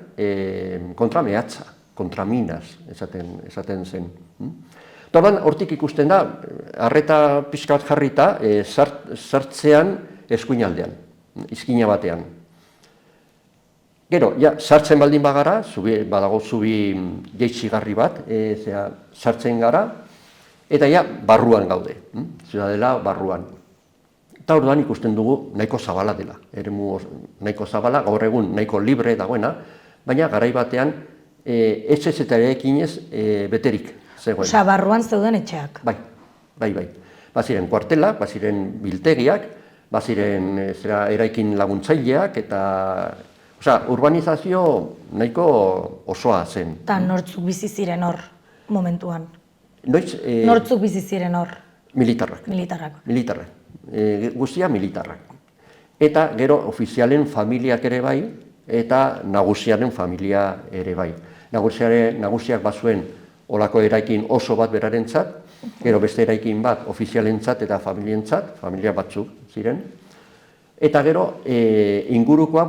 kontramehatza, kontraminaz esaten zen. Torban, hortik ikusten da, arreta pixka bat jarrita, sartzean eskuinaldean, izkina batean. Gero, sartzen baldin bagara, badago zubi jeitsigarri bat, sartzen gara, eta barruan gaude, ziudadela barruan. Eta orduan ikusten dugu nahiko zabala dela, eremu nahiko zabala, gaur egun nahiko libre dagoena, baina garai batean etxez eta eraikinez beterik zegoen. Osa, barruan zeuden etxeak. Bai. Baziren kuartelak, baziren biltegiak, baziren eraikin laguntzaileak, eta urbanizazio nahiko osoa zen. Eta nortzuk bizi ziren hor momentuan? Nortzuk bizi ziren hor? Militarrak. Guztia militarrak. Eta gero ofizialen familiak ere bai, eta nagusiaren familia ere bai. Nagusiak bazuen olako eraikin oso bat berarentzat, gero beste eraikin bat ofizialentzat eta familientzat, familia batzuk ziren. Eta gero ingurukoa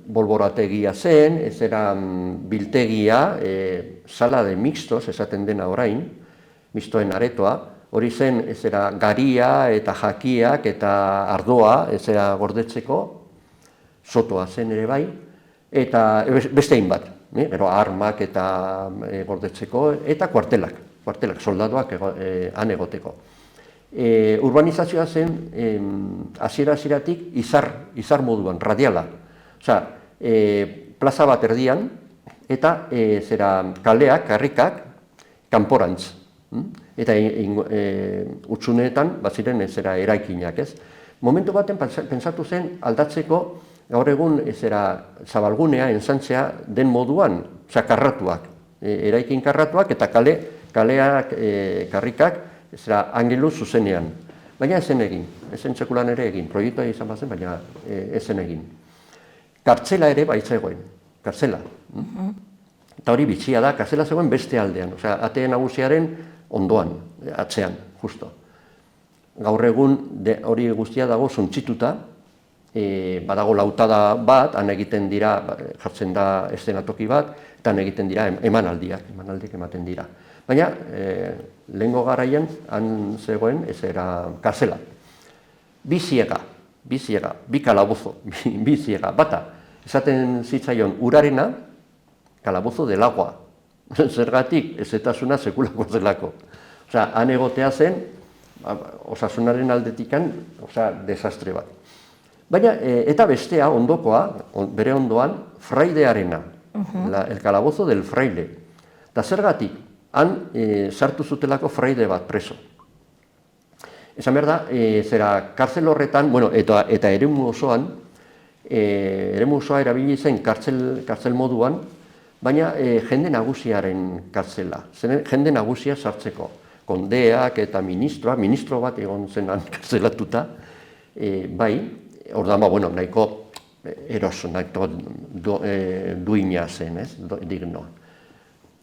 bolborategia zen, ez era biltegia, sala de mixtos, esaten dena orain, mixtoen aretoa, hori zen ez era garia eta jakiak eta ardoa ez era gordetzeko, sotoa zen ere bai, eta beste hainbat, gero armak eta gordetzeko, eta kuartelak, soldaduak han egoteko. Urbanizazioa zen hasieratik izar moduan, radiala. Osea, plaza bat erdian, eta kaleak, karrikak, kanporantz. Eta utsuneetan baziren eraikinak, ez? Momentu baten pentsatu zen aldatzeko gaur egun zabalgunea, entzantzea den moduan, karratuak, eraikin karratuak eta kaleak, karrikak, angelu zuzenean. Baina ezen egin, ezen txekulan ere egin, proiektua izan bazen, baina ezen egin. Kartzela ere baitzegoen, kartzela. Eta hori bitxia da, kartzela zegoen beste aldean, ate nagusiaren ondoan, atzean, justo. Gaur egun hori guztia dago suntsituta, badago lautada bat, han egiten dira, jartzen da eszenatoki bat, eta han egiten dira emanaldiak ematen dira. Baina, lehengo garaian, han zegoen, ez era kartzela. Bi ziega, bi kalabozo, bi ziega, bata, esaten zitzaion urarena, kalabozo del agua. Zergatik, ezetasuna sekulako zelako. Han egotea zen, osasunaren aldetikan, desastre bat. Baina, eta bestea, ondokoa, bere ondoan, fraidearena, el calabozo del fraile. Eta zergatik, han sartu zutelako fraide bat preso. Esan behar da, kartzel horretan, eta eremu osoa erabili zen kartzel moduan, baina jende nagusiaren kartzela, jende nagusia sartzeko. Kondeak eta ministro bat egon zenan kartzelatuta, bai, orduan nahiko eroso, nahiko duina zen, dignoa.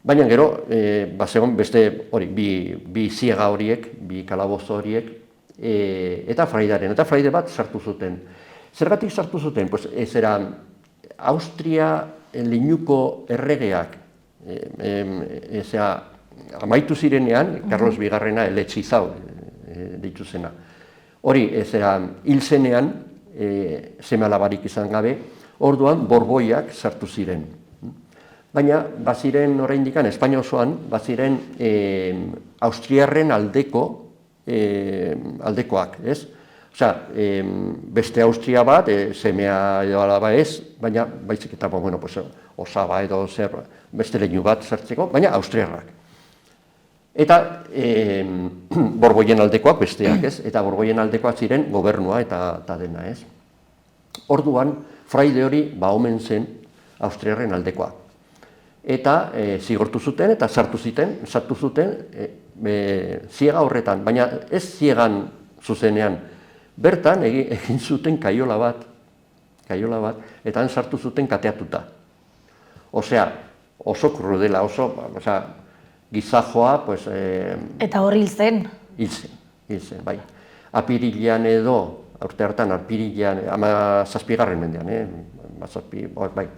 Baina gero, bazegon beste hori, bi ziega horiek, bi kalabozo horiek, eta fraide bat sartu zuten. Zergatik sartu zuten? Austria linuko erregeak amaitu zirenean, Carlos Bigarrena eletxizau ditu zena. Hori, hil zenean, seme-alabarik izan gabe, orduan borboiak sartu ziren. Baina, baziren oraindikan, Espainia osoan, baziren austriarren aldekoak, ez? Beste Austria bat, semea edo alaba ez, baina baizik eta osaba edo zer beste leinu bat sartzeko, baina austriarrak. Eta borboien aldekoak besteak, ez? Eta borboien aldekoak ziren gobernua eta dena, ez? Orduan, fraide hori omen zen austriarren aldekoa. Eta zigortu zuten eta sartu zuten ziega horretan, baina ez ziegan zuzenean, bertan egin zuten kaiola bat, eta han sartu zuten kateatuta. Osea, oso krudela, gizajoa, pues, Eta hor hil zen. hil zen, bai. Apirilean edo, urte hartan, apirilean, 17. mendean, bai.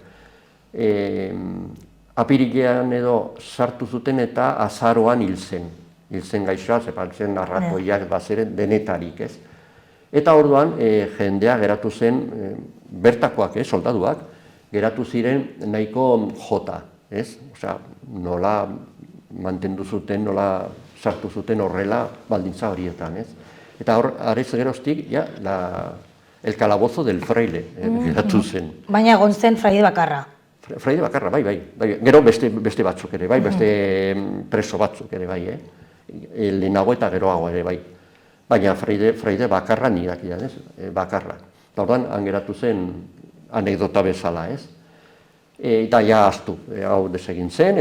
Apirilean edo sartu zuten eta azaroan hil zen. Hil zen gaixoa, zepaltzen arratoiak bazeren denetarik, ez? Eta orduan, jendea geratu zen, bertakoak, soldaduak, geratu ziren nahiko jota, ez? Osea, nola mantendu zuten, nola sartu zuten horrela baldintza horietan, ez? Eta hor, arez geroztik, ja, el calabozo del fraile geratu zen. Baina egon zen fraide bakarra. Fraide bakarra, bai. Gero beste batzuk ere, bai, beste preso batzuk ere, bai, lehenago eta geroago ere, bai. Baina fraide bakarra nirak ez? Bakarra. Eta orduan, han geratu zen anekdota bezala, ez? Eta ja astu, hau desegin zen,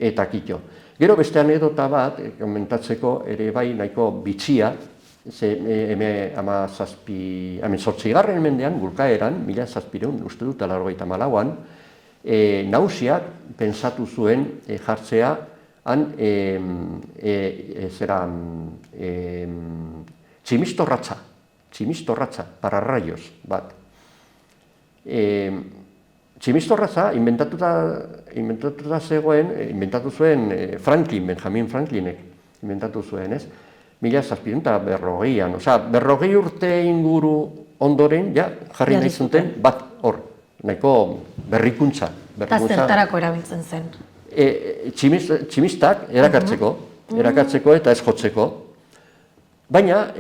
eta kito. Gero beste anekdota bat, komentatzeko ere bai nahiko bitxia, hemen 18. mendean, Bulkaeran, 1700, uste dut, 1984an, Nausiak pensatu zuen jartzea han tximistorratza, pararraios bat. Tximistorratza inventatuta zegoen, inventatu zuen Benjamin Franklinek inventatu zuen, ez? 1740an, osea, 40 urte inguru ondoren, ja, jarri nahi zuten bat hor, nahiko berrikuntza. Eta zertarako erabiltzen zen? Tximistak erakartzeko eta ez jotzeko. Baina,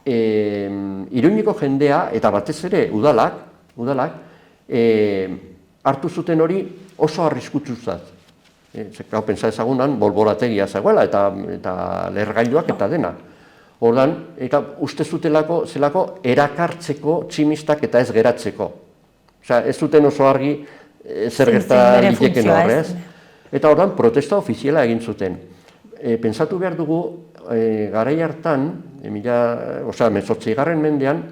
Iruñeko jendea, eta batez ere udalak, hartu zuten hori oso arriskutsuzat. Zekau, pentsa ezagunan, bolborategia zegoela eta lehergailuak eta dena. Ordan, uste zutelako zelako erakartzeko tximistak eta ez geratzeko. Osea, ez zuten oso argi zer gerta liteken horrez. Eta ordan, protesta ofiziala egin zuten. Pentsatu behar dugu, garai hartan, 18. mendean,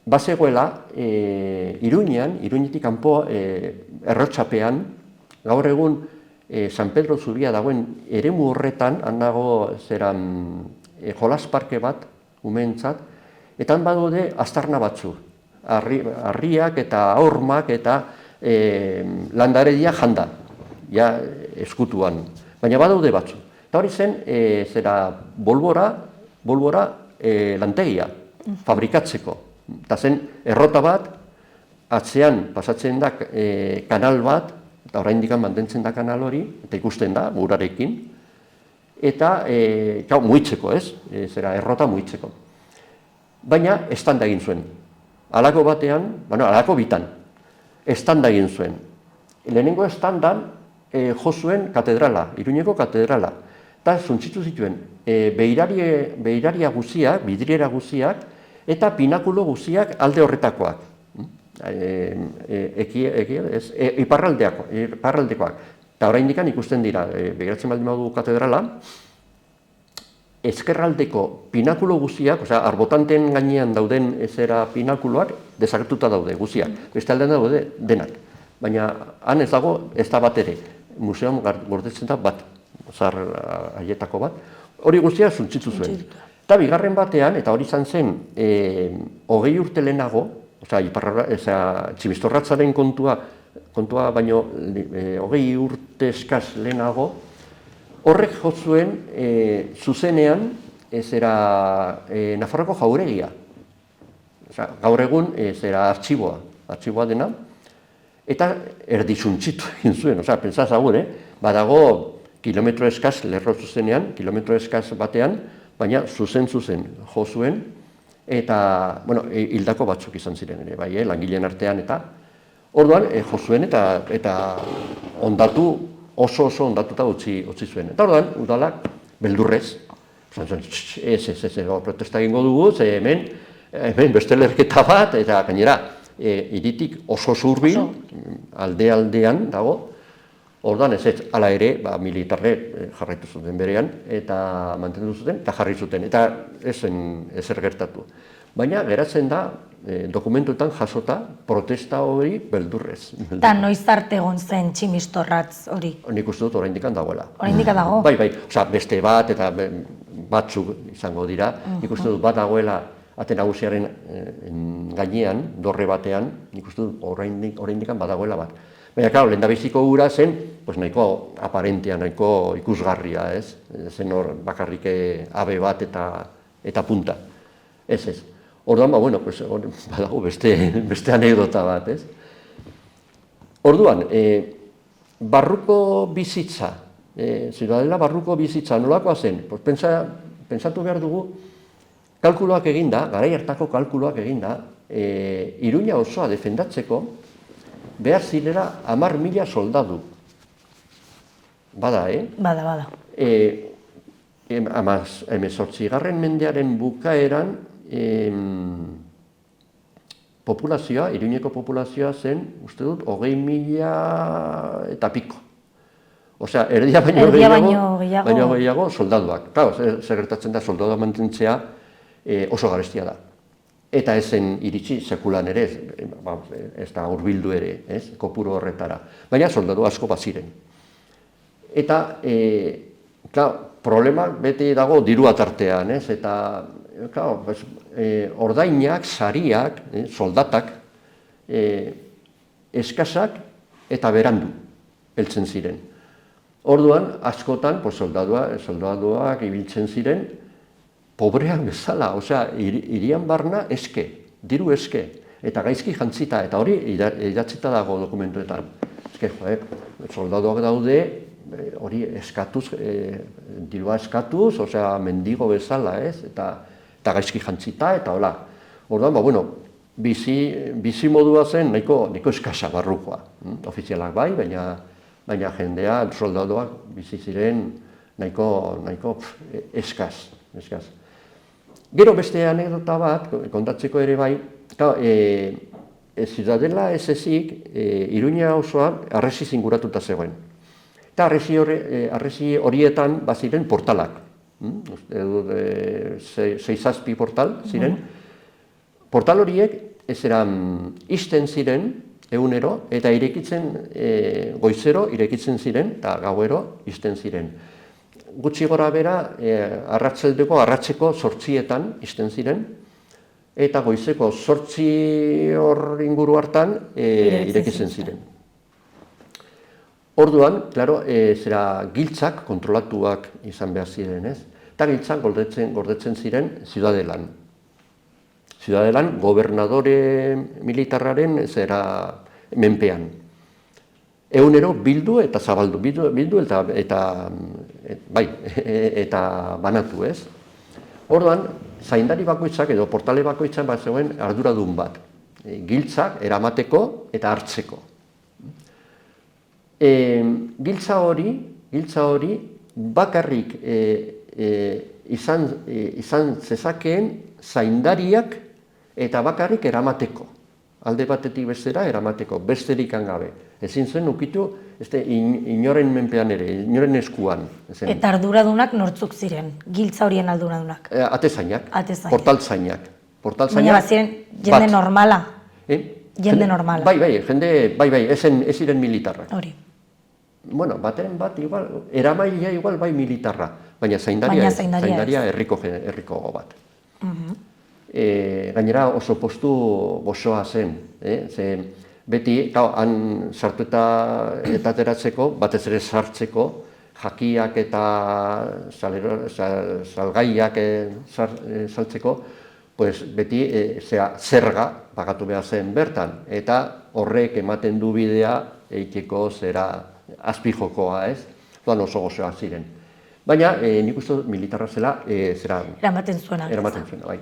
bazegoela, Iruñetik kanpo errotxapean, gaur egun San Pedro Zubia dagoen eremu horretan, han dago jolas parke bat, umeentzat, eta han badaude aztarna batzu. Harriak eta aurmak eta landaredia janda, ja eskutuan, baina badaude batzu. Eta hori zen, bolbora lantegia, fabrikatzeko. Eta zen errota bat, atzean pasatzen da kanal bat, eta oraindik mantentzen da kanal hori, eta ikusten da, urarekin, eta muitzeko, ez? Errota muitzeko. Baina, estanda egin zuen. Halako batean, halako bitan, estanda egin zuen. Lehenengo estandan jo zuen katedrala, Iruñeko katedrala. Eta zuntzitu zituen, beiraria guziak, vidriera guziak, eta pinakulo guziak alde horretakoak. Iparraldekoak. Eta oraindik ikusten dira, begiratzen baldin badu katedrala, ezkerraldeko pinakulo guziak, osea, arbotanten gainean dauden pinakuloak, desagertuta daude guziak. Beste aldean daude denak. Baina han ez dago, ez da bat ere. Museoan gordetzen da bat, zahar haietako bat. Hori guztia zuntzitu zuen. Eta bigarren batean, eta hori izan zen, 20 urte lehenago, tximistorratzaren kontua baino 20 urte eskaz lehenago, horrek jo zuen zuzenean Nafarroko jauregia. Gaur egun artxiboa dena, eta erdisuntzitu egin zuen. Pentsa zagur, badago kilometro eskaz lerro zuzenean, kilometro eskaz batean, baina zuzen jo zuen, eta, hildako batzuk izan ziren ere, bai, langileen artean, eta orduan, jo zuen eta ondatu, oso ondatuta utzi zuen. Eta orduan, udalak, beldurrez, protesta egingo dugu, ze hemen beste lerketa bat, eta gainera, hiritik oso zurbil, aldean dago, orduan ez ala ere, militarre jarraitu zuten berean, eta mantendu zuten, eta jarri zuten, eta ez zen ezer gertatu. Baina geratzen da, dokumentuetan jasota protesta hori beldurrez. Eta noiz arte egon zen tximistorratz hori? Nik uste dut oraindik dagoela. Oraindik dago? Bai, osea, beste bat eta batzuk izango dira. Nik uste dut bat dagoela ate nagusiaren gainean, dorre batean, nik uste dut oraindik badagoela bat. Baina, klaro, lehendabiziko ura zen, pues nahiko aparentea, nahiko ikusgarria, ez? Zen hor bakarrik abe bat eta punta. Ez. Orduan, bueno, pues, badago beste anekdota bat, ez? Orduan, barruko bizitza, Ziudadela barruko bizitza nolakoa zen? Pues pentsatu behar dugu, kalkuloak eginda, garai hartako kalkuloak eginda, Iruña osoa defendatzeko, behar zirela 10.000 soldadu. Bada, Bada. 18. mendearen bukaeran, populazioa, Iruñeko populazioa zen, uste dut, 20.000 eta piko. Osea, erdia baino gehiago soldaduak. Claro, zer gertatzen da, soldadua mantentzea oso garestia da. Eta ezen iritsi sekulan ere, ez da hurbildu ere, kopuru horretara. Baina soldadu asko baziren. Eta, problema beti dago dirua tartean, eta ordainak, sariak, soldatak, eskasak eta berandu heltzen ziren. Orduan, askotan, soldaduak ibiltzen ziren, pobreak bezala, osea, hirian barna eske, diru eske, eta gaizki jantzita, eta hori idatzita dago dokumentuetan. Eske, soldaduak daude, hori eskatuz, dirua eskatuz, osea, mendigo bezala, ez? Eta gaizki jantzita, eta hola. Orduan, bizi modua zen nahiko eskasa barrukoa. Ofizialak bai, baina jendea, soldaduak bizi ziren nahiko eskas. Gero beste anekdota bat, kontatzeko ere bai, Ziudadela ez ezik, Iruña osoa harresiz inguratuta zegoen. Eta harresi horietan baziren portalak. 6-7 portal ziren. Portal horiek ez eran ixten ziren egunero, eta goizero irekitzen ziren, eta gauero ixten ziren. Gutxi gora bera, arratseko 8etan ixten ziren, eta goizeko 8 hor inguru hartan irekitzen ziren. Orduan, klaro, giltzak kontrolatuak izan behar ziren, ez? Eta giltzak gordetzen ziren Ziudadelan. Ziudadelan gobernadore militarraren menpean. Egunero bildu eta zabaldu, bildu eta banatu, ez? Orduan, zaindari bakoitzak edo portale bakoitzan bat zegoen arduradun bat. Giltzak eramateko eta hartzeko. Giltza hori bakarrik izan zezakeen zaindariak eta bakarrik eramateko. Alde batetik bestera eramateko, besterik gabe. Ezin zen ukitu inoren menpean ere, inoren eskuan. Eta arduradunak nortzuk ziren, giltza horien arduradunak? Atezainak, portaltzainak. Baina baziren jende normala? Jende normala? Bai, ez ziren militarrak. Hori. Bueno, bateren bat, eramailea igual bai militarra, baina zaindaria herriko bat. Gainera oso postu gozoa zen, beti, han sartu eta ateratzeko, batez ere sartzeko, jakiak eta salgaiak saltzeko, beti zerga pagatu behar zen bertan, eta horrek ematen du bidea eiteko azpijokoa, ez? Doan oso gozoa ziren. Baina, nik uste militarra zela, eramaten zuena, bai.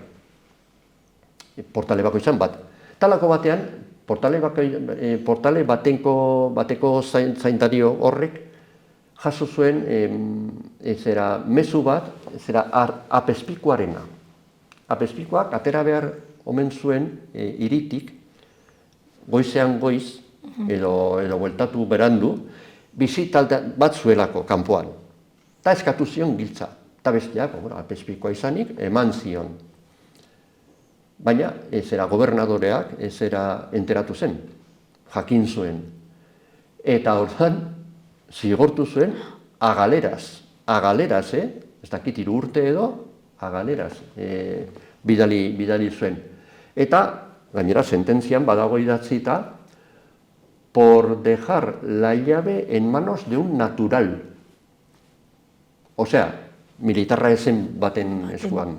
Portale bakoitzan bat. Talako batean, portale bateko zaindario horrek jaso zuen mezu bat, apezpikuarena. Apezpikuak atera behar omen zuen hiritik, goizean goiz, edo bueltatu berandu, bizi talde bat zuelako kanpoan. Eta eskatu zion giltza. Eta besteak, apezpikoa izanik, eman zion. baina zera gobernadoreak zera enteratu zen, jakin zuen. Eta orduan, zigortu zuen, agaleraz, ez dakit 3 urte edo, agaleraz bidali zuen. Eta, gainera, sententzian badago idatzita, por dejar la llave en manos de un natural. Osea, militarra ezen baten eskuan.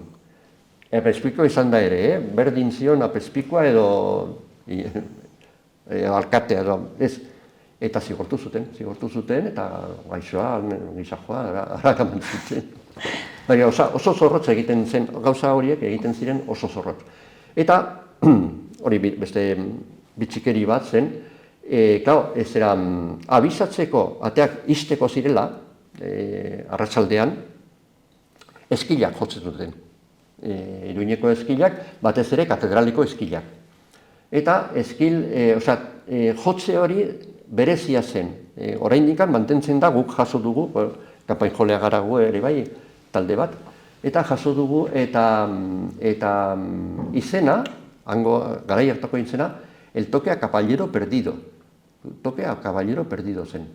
Apezpikoa izan da ere, berdin zion apezpikoa edo alkatea edo, ez. Eta zigortu zuten, eta gaixoa, gizajoa, harakaman zuten. Baina oso zorrotz egiten zen, gauza horiek egiten ziren oso zorrotz. Eta, hori beste bitxikeri bat zen, abisatzeko ateak ixteko zirela, arratsaldean, eskilak jotzen duten. Iruñeko eskilak, batez ere katedraliko eskilak. Eta jotze hori berezia zen. Oraindik mantentzen da, guk jaso dugu, kanpainjolea gara gu ere bai, talde bat, eta jaso dugu eta izena, hango garai hartako izena, el toque a caballero perdido. Toque a caballero perdido zen.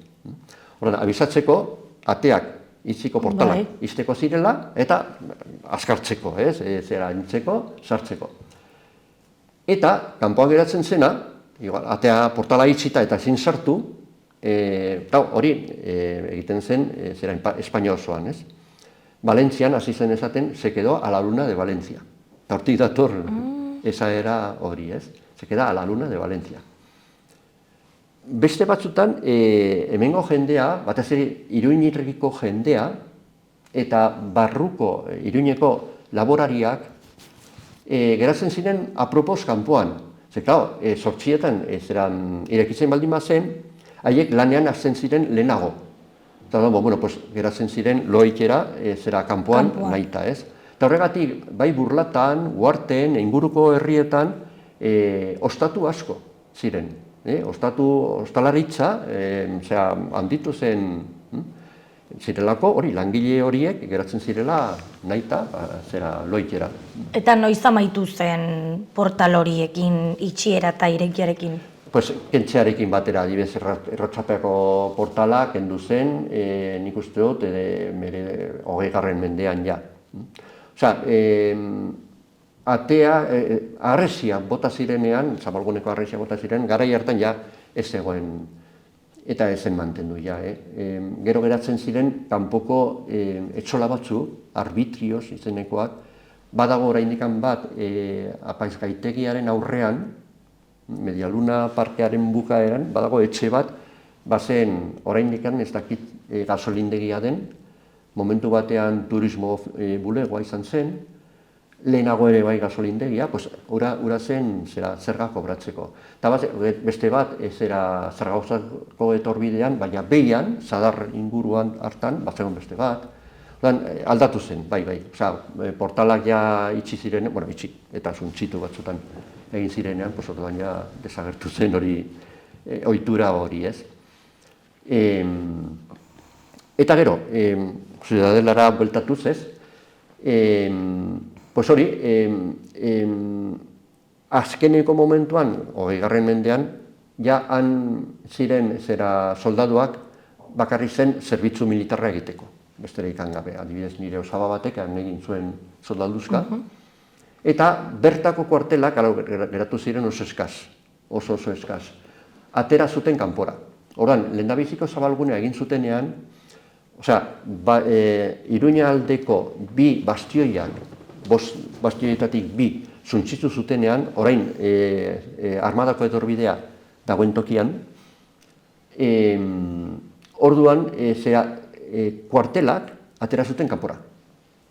Horren, abisatzeko, ateak itxiko portalak izteko zirela, eta azkartzeko, zera intzeko, sartzeko. Eta, kanpoan geratzen zena, atea portala itxita eta ezin sartu, hori egiten zen, zera Espainia osoan, ez? Valentzian, hasi zen esaten, se quedó a la luna de Valencia. Eta hortik dator, esa era hori, ez? Se queda a la luna de Valencia. Beste batzutan, hemengo jendea, batez ere Iruñerriko jendea, eta barruko Iruñeko laborariak, geratzen ziren apropos kanpoan. Zer, klaro, 8etan irekitzen baldin bazen, haiek lanean hasten ziren lehenago. Eta geratzen ziren loikera, kanpoan nahita, ez? Eta horregatik, bai Burlatan, Uharten, inguruko herrietan, ostatu asko ziren. Ostalaritza, handitu zen zirelako, langile horiek geratzen zirela nahita, loikera. Eta noiz amaitu zen portal horiekin, itxiera eta irekiarekin? Kentzearekin batera, adibidez Errotxapeko portala kendu zen, nik uste dut, 20. mendean ja. Atea, arresia bota zirenean, Zabalguneko arresia bota ziren, garai hartan ja ez zegoen, eta ezen mantendu ja. Gero geratzen ziren, kanpoko etxola batzu, arbitrioz izenekoak, badago oraindikan bat apaizgaitegiaren aurrean, Medialuna parkearen bukaeran, badago etxe bat, bazen oraindikan ez dakit gasolindegia den, momentu batean turismo bulegoa izan zen, lehenago ere bai gasolindegia, ura zen zerga kobratzeko. Eta beste bat, zergauzako etorbidean, baina behian, Zadar inguruan hartan, bazegon beste bat, aldatu zen, bai. Portalak ja itxi ziren, itxi, eta suntxitu batzutan egin zirenean, orduan ja desagertu zen hori, ohitura hori, ez. Eta gero, Ziudadelara bueltatuz, ez, hori, azkeneko momentuan, 20. mendean, ja han ziren soldaduak bakarrik zen zerbitzu militarra egiteko. Besterik gabe, adibidez nire osaba batek egin zuen soldaduzka. Eta bertako kuartelak geratu ziren oso eskaz. Atera zuten kanpora. Horan, lehendabiziko Zabalgunea egin zutenean, Iruña aldeko 2 bastioiak, 5 bastioietatik 2 suntsitu zutenean, orain armadako etorbidea dagoen tokian, orduan kuartelak atera zuten kanpora.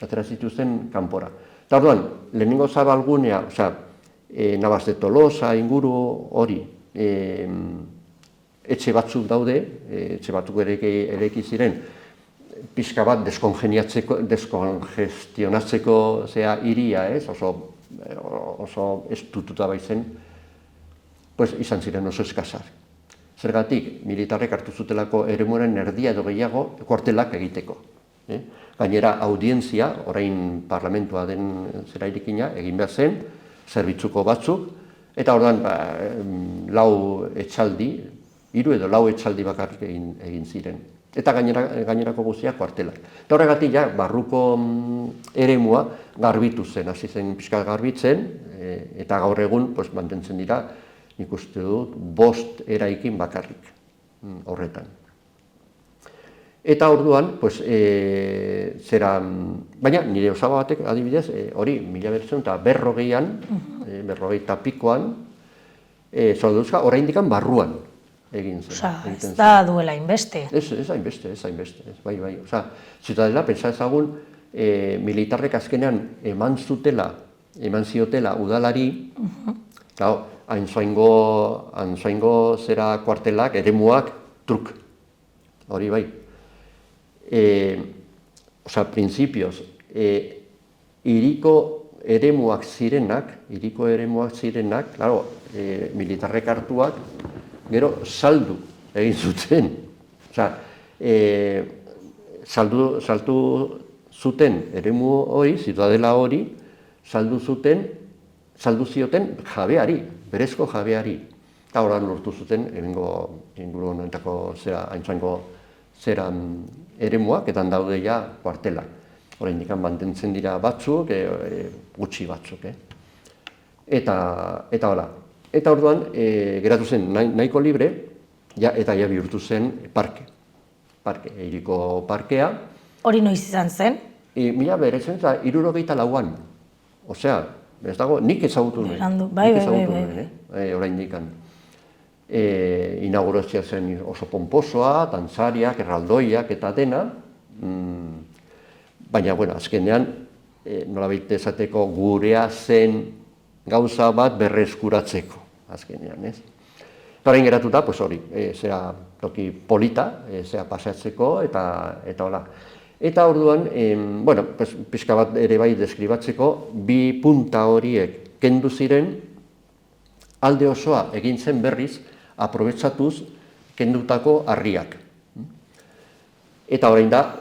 Atera zituzten kanpora. Eta orduan, lehenengo Zabalgunea, Navas de Tolosa, inguru hori, etxe batzuk daude, etxe batzuk ereki ziren, pixka bat deskongestionatzeko hiria, oso estututa baitzen, izan ziren oso eskazak. Zergatik, militarrek hartu zutelako eremuaren erdia edo gehiago kuartelak egiteko. Gainera, audientzia, orain parlamentua den zera irikina, egin behar zen, zerbitzuko batzuk, eta orduan 4 etxaldi, 3 edo 4 etxaldi bakarrik egin ziren. Eta gainerako guztiak kuartelak. Eta horregatik, barruko eremua garbitu zen, hasi zen pixka garbitzen, eta gaur egun mantentzen dira, nik uste dut, 5 eraikin bakarrik horretan. Eta orduan, baina nire osaba batek adibidez, hori 1940an, 40 pikoan, Soldaduzka oraindikan barruan egin zen. Osa, ez da duela inbeste. Ez hainbeste, bai. Osa, zitadela, pentsa ezagun, militarrek azkenean eman ziotela udalari, hainzoaingo zera kuartelak, eremuak, truk. Hori bai. Osa, prinsipioz, iriko eremuak zirenak, claro, militarrek hartuak, gero saldu egin zuten. Osa, saldu zuten eremu hori, zitadela hori, saldu zioten jabeari, berezko jabeari. Eta horan lortu zuten, inguru honetako haintzaingo zeran eremuak, eta daude ja kuartelak. Oraindik mantentzen dira batzuk, gutxi batzuk. Eta hola. Eta orduan, geratu zen nahiko libre, eta ja bihurtu zen parke, hiriko parkea. Hori noiz izan zen? 1964an. Osea, ez dago, nik ezagutu nuen. Bai. Oraindik. Inaugurazioa zen oso pomposoa, dantzariak, erraldoiak eta dena. Baina, azkenean, nolabait esateko gurea zen gauza bat berreskuratzeko, azkenean, ez? Orain geratuta, hori, zera toki polita, zera pasatzeko, eta hola. Eta orduan, pixka bat ere bai deskribatzeko, 2 punta horiek kendu ziren, alde osoa egin zen berriz, aprobetsatuz kendutako harriak. Eta orain da,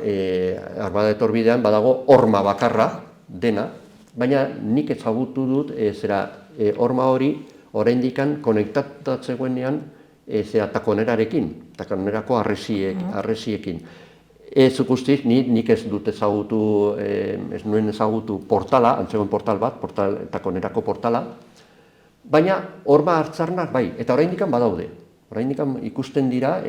Armada etorbidean badago horma bakarra dena, baina nik ezagutu dut horma hori oraindikan konektatzeguenean takonerarekin, takonerako harresiekin. Ez guztiz, nik ez dut ezagutu, ez nuen ezagutu portala, antzegoen portal bat, takonerako portala, baina horma hartzarnak bai, eta oraindikan badaude. Oraindik ikusten dira,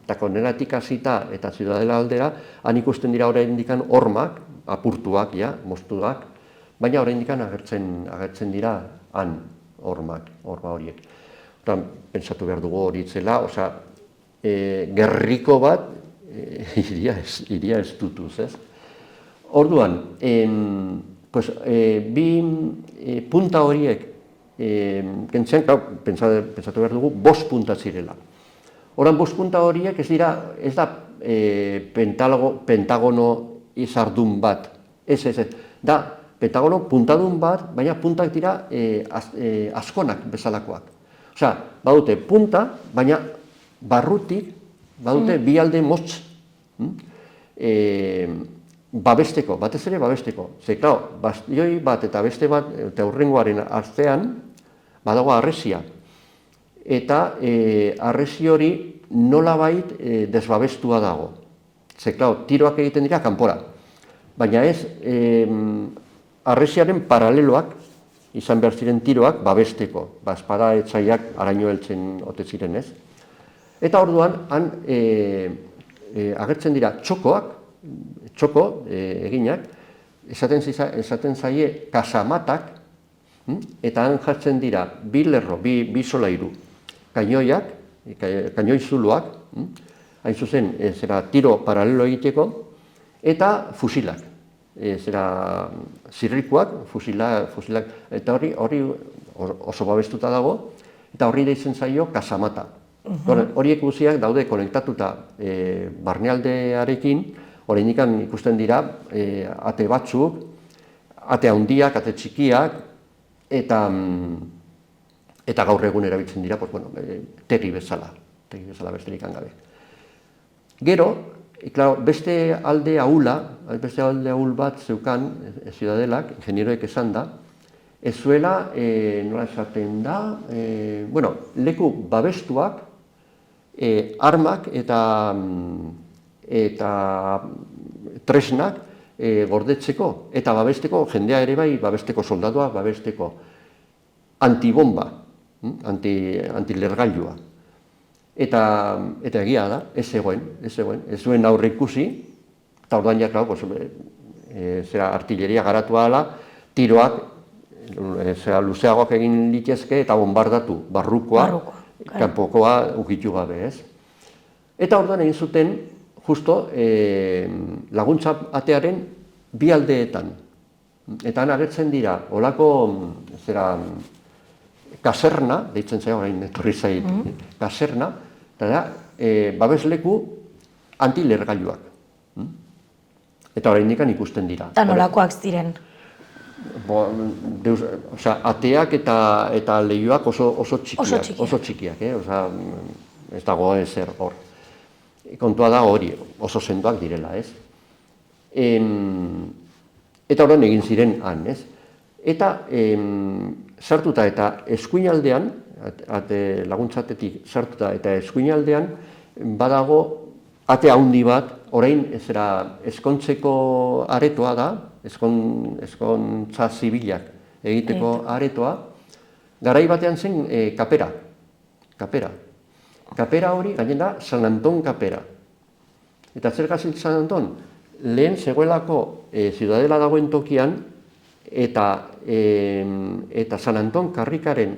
takoneratik hasita eta Zidadela aldera, han ikusten dira oraindik hormak, apurtuak, moztuak, baina oraindik agertzen dira han horma horiek. Pentsatu behar dugu hori itzela, gerriko bat, iria ez dutuz, ez? Orduan, 2 punta horiek, kentzen, pentsatu behar dugu, 5 punta zirela. Horan 5 punta horiek ez da pentagono izardun bat. Ez, da pentagono puntadun bat, baina puntak dira askonak bezalakoak. Osea, badute punta, baina barrutik badute 2 alde motz. Babesteko, batez ere babesteko. Ze, klaro, bastioi bat eta beste bat, eta hurrengoaren artean, badago harresia. Eta harresi hori nolabait desbabestua dago. Ze, klaro, tiroak egiten dira kanpora. Baina ez, harresiaren paraleloak, izan behar ziren tiroak, babesteko. Espada etzaiak araño heltzen ote ziren, ez? Eta orduan, han agertzen dira txoko eginak, esaten zaie kasamatak, eta han jartzen dira 2 lerro, 2 solairu, kainoiak, kainoizuluak, hain zuzen, tiro paralelo egiteko, eta fusilak, zirrikuak, fusilak, eta hori oso babestuta dago, eta horri deitzen zaio kasamata. Horiek guztiak daude konektatuta barnealdearekin, oraindik ikusten dira ate batzuk, ate handiak, ate txikiak, eta gaur egun erabiltzen dira, tegi bezala besterik gabe. Gero, beste alde ahul bat zeukan Ziudadelak, ingenieroek esan da, ez zuela, nola esaten da, bueno, leku babestuak, armak eta tresnak gordetzeko eta babesteko, jendea ere bai, babesteko soldaduak, babesteko antibomba, antilergailua. Eta egia da, ez zuen aurre ikusi, eta orduan ja, artilleria garatu ahala, tiroak luzeagoak egin litezke eta bombardatu barrukoa, kanpokoa ukitu gabe, ez? Eta orduan egin zuten, justo, laguntza atearen bi aldeetan. Eta han agertzen dira, olako, kaserna, deitzen zaio, orain etorri zait, kaserna, eta da, babesleku antilergailuak. Eta oraindik ikusten dira. Eta nolakoak ziren? Ateak eta leihoak oso txikiak, ez dago ezer hor. Kontua da hori, oso sendoak direla, ez? Eta horren egin ziren han, ez? Eta sartuta eta eskuinaldean, laguntzatetik sartuta eta eskuinaldean, badago ate handi bat, orain ezkontzeko aretoa da, ezkontza zibilak egiteko aretoa, garai batean zen kapera. Kapera hori, gainen da, San Anton kapera. Eta zer gazit San Anton? Lehen zegoelako Ziudadela dagoen tokian, eta San Anton karrikaren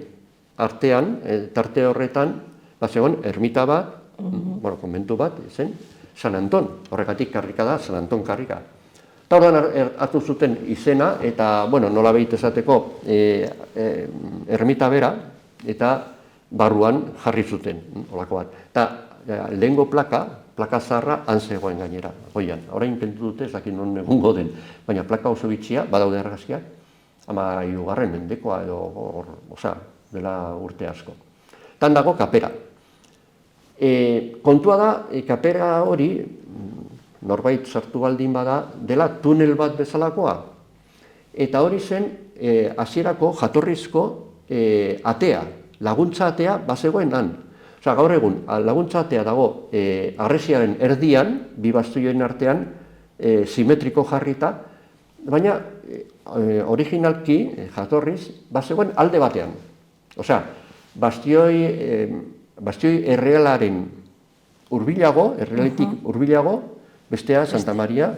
artean, tarte horretan, zegoen ermita bat, konbentu bat, zen, San Anton. Horregatik karrika da, San Anton karrika. Eta horrean hartu zuten izena, eta nola behit esateko ermita bera, eta barruan jarri zuten, olako bat. Eta lehengo plaka zaharra han zegoen gainera, goian. Orain pentu dute, ez dakit non egungo den, baina plaka oso bitxia, badaude argazkiak, 13. mendekoa edo, dela urte asko. Tan dago kapera. Kontua da, kapera hori, norbait sartu baldin bada, dela tunel bat bezalakoa. Eta hori zen, hasierako jatorrizko atea, laguntza atea bazegoen han. Gaur egun, laguntza atea dago harresiaren erdian, bi bastuioen artean, simetriko jarrita, baina originalki, jatorriz, bazegoen alde batean. Bastioi errealaren hurbilago, errealetik hurbilago, bestea Santa Maria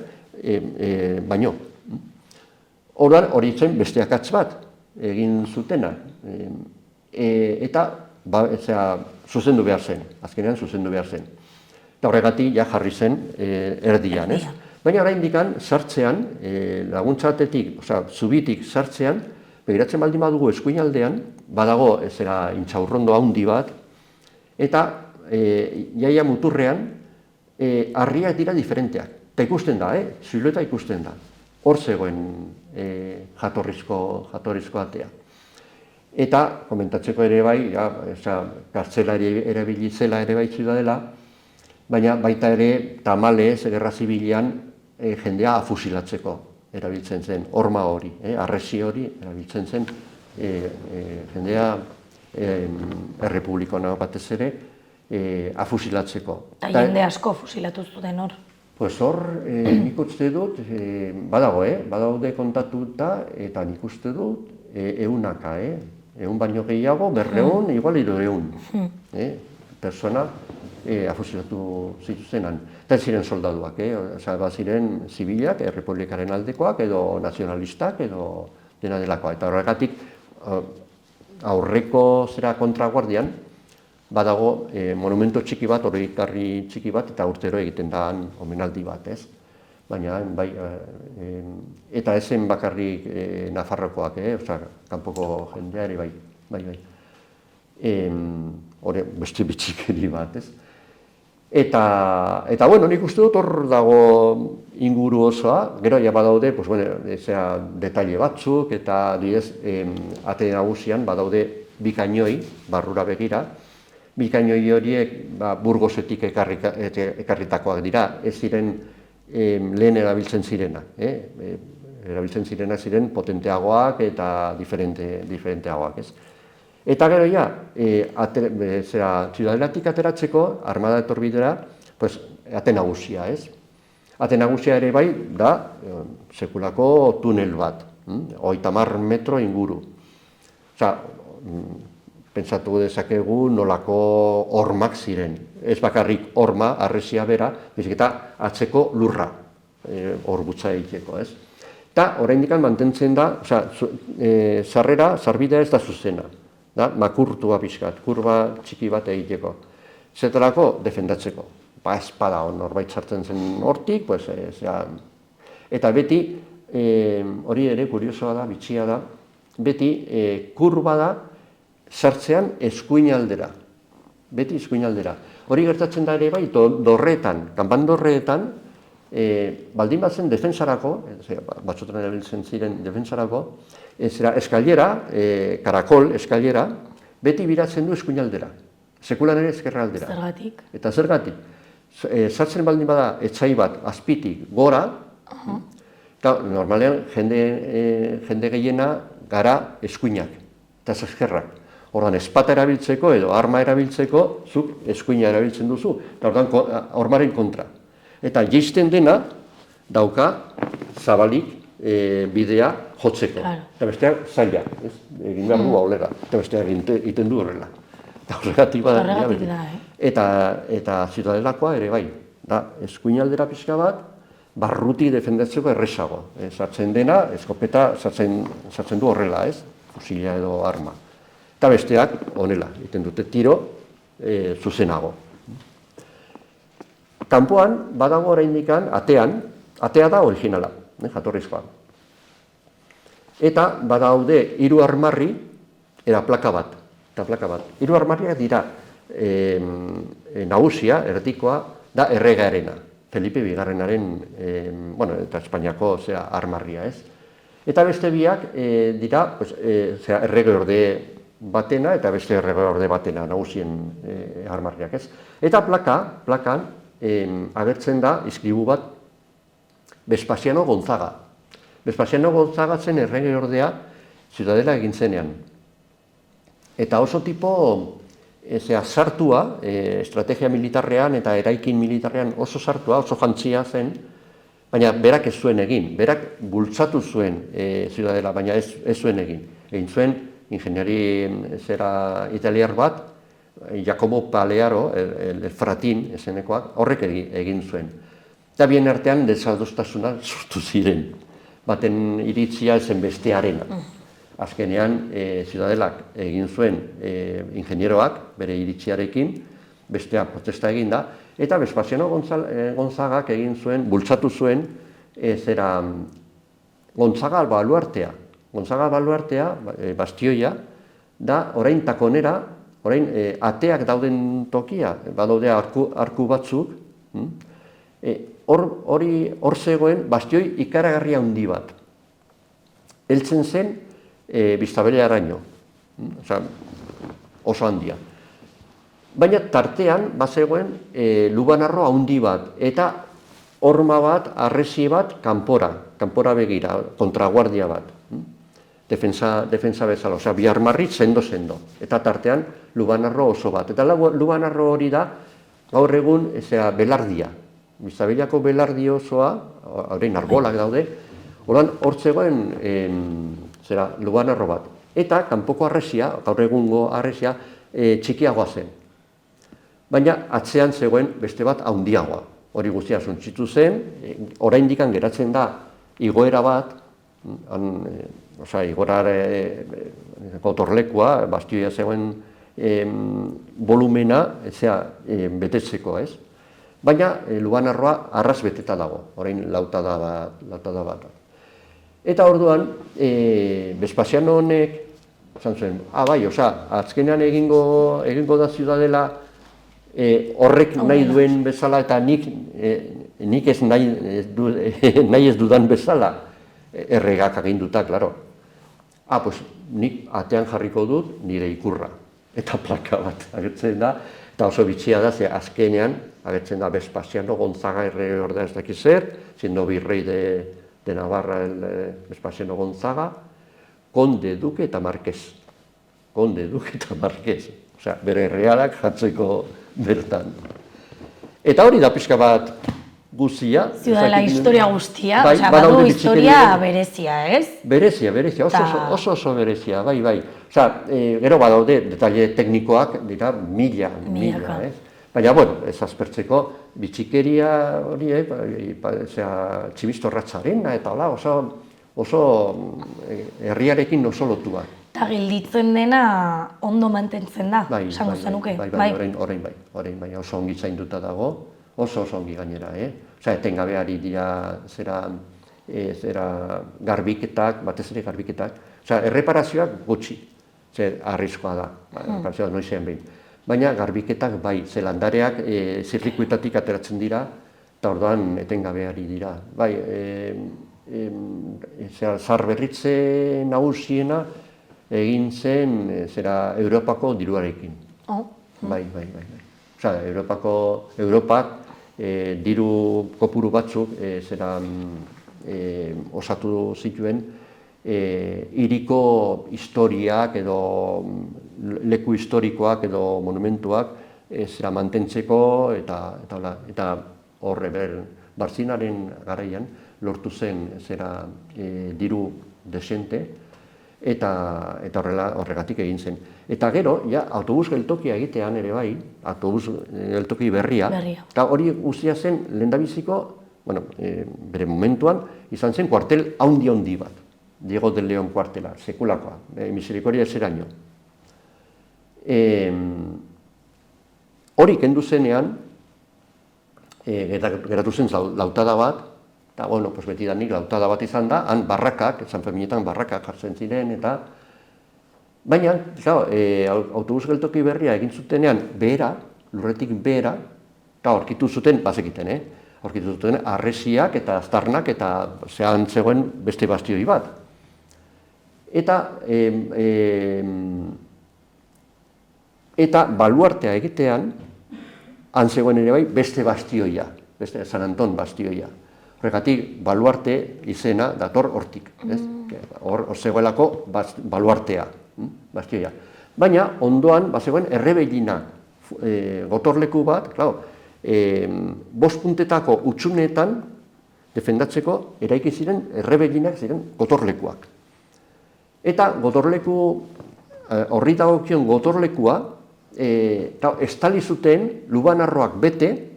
baino. Orduan hori zen beste akats bat egin zutena. Eta zuzendu behar zen, azkenean zuzendu behar zen. Eta horregatik jarri zen erdian, ez? Baina oraindik sartzean, laguntzatetik, zubitik sartzean, begiratzen baldin badugu eskuinaldean, badago intxaurrondo handi bat, eta jaia muturrean, harriak dira diferenteak. Eta ikusten da, silueta ikusten da. Hor zegoen jatorrizko atea. Eta, komentatzeko ere bai, kartzelari erabilitzela ere bai Ziudadela, baina baita ere tamalez, gerra zibilean, jendea afusilatzeko erabiltzen zen, horma hori, arresi hori erabiltzen zen, jendea errepublikoa batez ere, afusilatzeko. Eta jende asko fusilatu zuten hor? Pues hor, nik uste dut, badaude kontatuta, eta nik uste dut, eunaka, eun baino gehiago, 200, igual 300 persona afusilatu zituzenan. Eta ez ziren soldaduak, ziren zibilak, errepublikaren aldekoak, edo nazionalistak, edo dena delakoa. Eta horregatik, aurreko kontraguardian, badago monumento txiki bat, oroigarri txiki bat, eta urtero egiten da omenaldi bat, ez? Baina, bai, eta ezen bakarrik Nafarrokoak, kanpoko jendea ere, bai. Hore, beste bitxikeri bat, ez? Eta, nik uste dut hor dago inguru osoa, gero ja badaude, detaile batzuk, eta ate nagusian badaude bikainoi, barrura begira, bikainoi horiek Burgosetik ekarritakoak dira, ez ziren lehen erabiltzen zirena. erabiltzen zirenak ziren potenteagoak eta diferenteagoak, ez? Eta gero ja, Ziudadelatik ateratzeko, armada etorbidera, pues, ate nagusia, ez? Ate nagusia ere bai, da, sekulako tunel bat, 30 metro inguru. Osa, pentsatu dezakegu nolako hormak ziren. Ez bakarrik horma, harresia bera, baizik eta atzeko lurra, horbutza egiteko, ez? Eta, oraindik mantentzen da, sarbidea ez da zuzena. Da, makurtua pixkat, kurba txiki bat egiteko. Zetarako, defendatzeko. Ba, espada norbait sartzen zen hortik, pues, eta beti, hori ere, kuriosoa da, bitxia da, beti kurba da sartzean eskuinaldera. Beti eskuinaldera. Hori gertatzen da ere bai, dorreetan, kanpan dorreetan, baldin batzen defensarako, batzutan erabiltzen ziren defensarako, eskailera, karakol eskailera, beti biratzen du eskuinaldera. Sekulan ere ezkerra aldera. Zergatik? Eta zergatik. Sartzen baldin bada etxai bat azpitik gora, eta normalean jende gehiena gara eskuinak, eta ezkerrak. Ordan espata erabiltzeko edo arma erabiltzeko, zuk eskuina erabiltzen duzu, eta ordan hormaren kontra. Eta jaisten dena dauka zabalik bidea jotzeko. Eta besteak zaila, egin behar du aulera, eta besteak egiten du horrela. Eta horregatik da, eta Ziudadelakoa ere bai, da eskuinaldera pixka bat, barruti defendatzeko errezago. Sartzen dena, eskopeta sartzen du horrela, fusila edo arma. Eta besteak, honela, egiten dute tiro zuzenago. Kanpoan, badago oraindik atea da originala, jatorrizkoa. Eta badaude 3 armarri, eta plaka bat. Hiru armarriak dira nagusia, erdikoa, da erregearena. Felipe Bigarrenaren, eta Espainiako armarria, ez? Eta beste biak dira erregeorde batena eta beste erregeorde batena, nagusien armarriak, ez? Eta plakan agertzen da izkribu bat Vespasiano Gonzaga. Vespasiano Gonzaga zen erregeordea Ziudadela egin zenean. Eta oso tipo sartua, estrategia militarrean eta eraikin militarrean oso sartua, oso jantzia zen, baina berak ez zuen egin. Berak bultzatu zuen Ziudadela, baina ez zuen egin. Egin zuen ingeniari italiar bat, Jacobo Palearo, el fratin esenekoak, horrek egin zuen. Eta bien artean desadostasuna sortu ziren. Baten iritzia zen bestearena. Azkenean, Ziudadelak egin zuen ingenieroak, bere iritziarekin, bestea protesta egin da, eta Vespasiano Gonzagak egin zuen, bultzatu zuen, Gonzaga baluartea. Gonzaga baluartea, bastioia, da orain takonera, orain ateak dauden tokia, badaude arku batzuk, hor zegoen bastioi ikaragarria handi bat. Heltzen zen Biztabeleraino, oso handia. Baina tartean bazegoen lubanarro handi bat, eta horma bat, harresi bat, kanpora begira, kontraguardia bat. Defensa bezala, bi armarri sendo. Eta tartean lubanarro oso bat. Eta lubanarro hori da, gaur egun, belardia. Biztabelako belardi osoa, horrein arbolak daude, hor zegoen lubanarro bat. Eta kanpoko harresia, gaur egungo harresia, txikiagoa zen. Baina atzean zegoen beste bat handiagoa. Hori guztia suntzitu zen, oraindik geratzen da igoera bat, gotorlekua, bastioia zegoen volumena betetzeko, ez? Baina lubanarroa arras beteta dago, orain lautada bat. Eta orduan, Vespasiano honek, esan zuen, azkenean egingo da Ziudadela horrek nahi duen bezala eta nik ez nahi ez dudan bezala erregak aginduta, klaro. Nik atean jarriko dut nire ikurra. Eta plaka bat agertzen da, eta oso bitxia da, ze azkenean agertzen da Vespasiano Gonzaga erregeordea ez dakiz zer, siendo virrey de Navarra, Vespasiano Gonzaga, konde, duke eta marquez. Konde, duke eta marquez. Osea, bere errealak jartzeko bertan. Eta hori da pixka bat guzia. Ziudadela historia guztia, osea, badu historia berezia, ez? Berezia, oso berezia, bai. Osea, gero badaude detalle teknikoak dira mila, ez? Baina, bueno, ez aspertzeko bitxikeria hori, tximistorratzarena eta hola, oso herriarekin oso lotua. Eta gelditzen dena ondo mantentzen da, esango zenuke. Bai, orain bai, oso ongi zainduta dago, oso ongi gainera, Osea, etengabeari dira zera garbiketak, batez ere garbiketak. Osea, erreparazioak gutxi, arriskoa da, erreparazioa noizean behin. Baina garbiketak bai, landareak zirrikuetatik ateratzen dira, eta orduan etengabeari dira. Bai, zaharberritze nagusiena egin zen Europako diruarekin. Bai. Osea, Europak diru kopuru batzuk osatu zituen hiriko historiak edo leku historikoak edo monumentuak mantentzeko eta horre Barzinaren garaian lortu zen diru desente eta horregatik egin zen. Eta gero, autobus geltokia egitean ere bai, autobus geltoki berria, eta hori guztia zen lehendabiziko, bere momentuan, izan zen kuartel handi bat, Diego del León kuartela, sekulakoa, Misericordia zeraino. Hori kendu zenean, geratu zen lautada bat, eta, betidanik lautada bat izan da, han barrakak, San Ferminetan barrakak jartzen ziren, eta baina, autobus geltoki berria egin zutenean behera, lurretik behera, eta aurkitu zuten, bazekiten, aurkitu zuten harresiak eta aztarnak eta zehan zegoen beste bastioi bat. Eta baluartea egitean, han zegoen ere bai beste bastioia, beste San Anton bastioia. Horregatik, baluarte izena dator hortik, hor zegoelako baluartea, bastioia. Baina, ondoan, zegoen errebellina gotorleku bat, bost puntetako utxuneetan defendatzeko eraiki ziren errebellinak ziren gotorlekuak. Eta gotorleku, horri dagokion gotorlekua, estali zuten lubanarroak bete,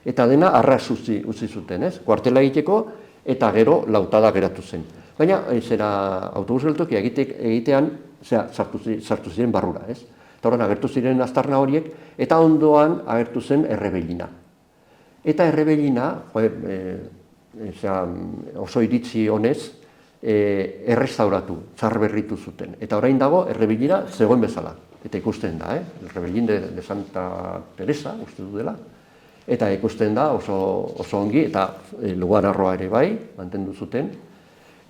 eta dena arras utzi zuten, kuartela egiteko, eta gero lautada geratu zen. Baina, autobus geltokia egitean, sartu ziren barrura, Eta horren agertu ziren aztarna horiek, eta ondoan agertu zen errebellina. Eta errebellina, oso iritzi honez, errestauratu, zaharberritu zuten. Eta orain dago, errebellina zegoen bezala. Eta ikusten da, errebellin de Santa Teresa, uste du dela. Eta ikusten da oso ongi, eta lugararroa ere bai, mantendu zuten.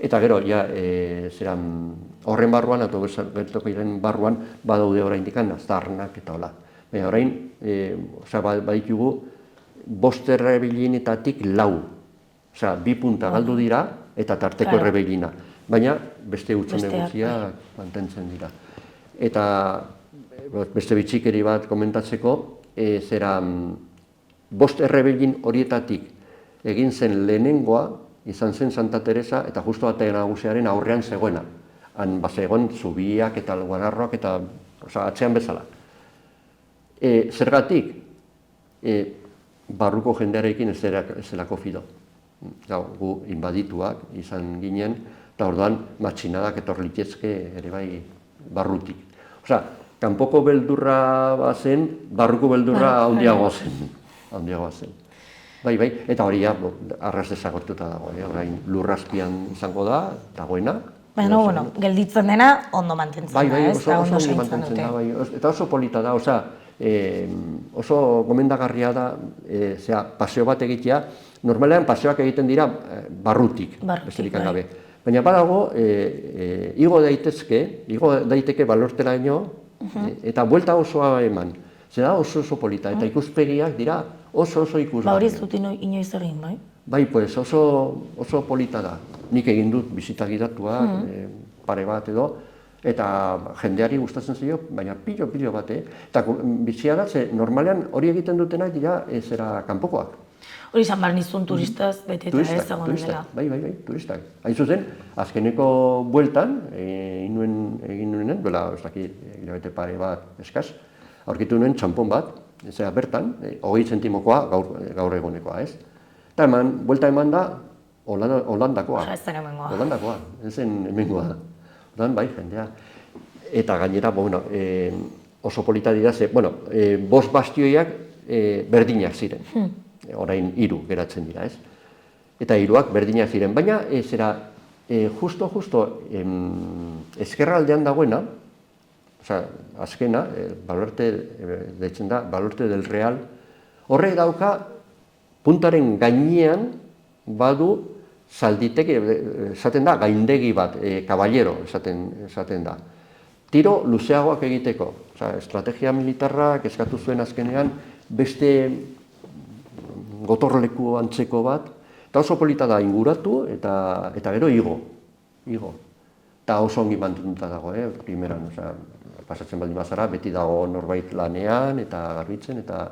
Eta gero, horren barruan, autobusen barruan, badaude oraindik aztarnak eta hola. Baina orain, baditugu, bost errebellinetatik 4. Osea, 2 punta galdu dira, eta tarteko errebellina. Baina, beste hutsune guztiak mantentzen dira. Eta beste bitxikeri bat komentatzeko, bost errebellin horietatik egin zen lehenengoa, izan zen Santa Teresa eta justo Atea Nagusiaren aurrean zegoena. Han bazegoen zubiak eta lugararroak eta atzean bezala. Zergatik, barruko jendearekin ez zelako fido. Gu inbadituak izan ginen, eta orduan matxinadak etorlitzezke ere bai barrutik. Osea, kanpoko beldurra bazen, barruko beldurra handiagoa zen. Bai, eta hori arras desagertuta dago, orain lurrazpian izango da, dagoena. Baina, gelditzen dena ondo mantentzen da, ez? Bai, oso ondo mantentzen da, eta oso polita da, oso gomendagarria da, paseo bat egitea, normalean paseoak egiten dira barrutik, besterik gabe. Baina badago, igo daiteke balorteraino, eta buelta osoa eman. Zera oso polita, eta ikuspegiak dira oso ikusgarriak. Ba hori ez dut inoiz egin, bai? Bai, pues oso polita da. Nik egin dut bisita gidatua, pare bat edo, eta jendeari gustatzen zaio, baina pilo bat, Eta bizia da, ze normalean hori egiten dutenak dira zera kanpokoak. Hori izan behar nizun turistaz beteta ez egon dela. Bai, turistak. Hain zuzen, azkeneko bueltan, egin nuenen, duela, ez dakit, hilabete pare bat eskaz, aurkitu nuen txampon bat, zera bertan, 20 zentimokoa gaur egonekoa, ez? Eta buelta eman da, Holandakoa. Ez zen hemengoa. Holandakoa, ez zen hemengoa. Ordan bai, jendea. Eta gainera, oso polita dira, bost bastioiak berdinak ziren. Orain 3 geratzen dira, ez? Eta 3ak berdinak ziren, baina justo ezkerraldean dagoena, azkena, deitzen da, Baluarte del Real, horrek dauka puntaren gainean badu zalditek, esaten da, gaindegi bat, kaballero, esaten da. Tiro luzeagoak egiteko. Estrategia militarrak eskatu zuen azkenean beste gotorleku antzeko bat, eta oso polita da inguratu eta gero igo. Eta oso ongi mantenduta dago, primeran, pasatzen baldin bazara, beti dago norbait lanean eta garbitzen eta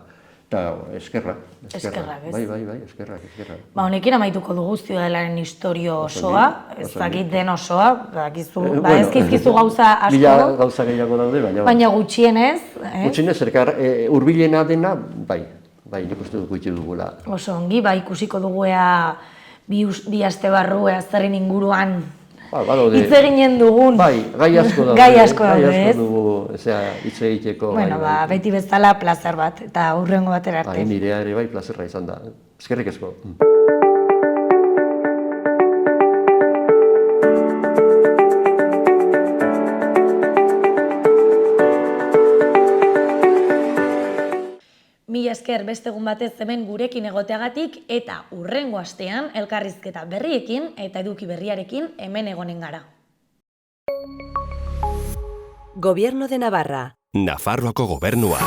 eskerrak. Eskerrak, ez? Bai, eskerrak. Ba, honekin amaituko dugu Ziudadelaren historio osoa, ez dakit den osoa, ezkizkizu gauza asko. Bila gauza gehiago daude, baina gutxienez. Gutxienez, hurbilena dena, bai, nik uste dut gutxi dugula. Oso ongi, ikusi dugu bi aste barru zerren inguruan hitz eginen dugun. Bai, gai asko daude. Gai asko ez? Hitz egiteko. Beti bezala plazer bat, eta hurrengo batera arte. Nirea ere bai plazerra izan da. Eskerrik asko. Mila esker beste egun batez hemen gurekin egoteagatik eta hurrengo astean elkarrizketa berriekin eta eduki berriarekin hemen egonen gara. Gobierno de Navarra. Nafarroako gobernua.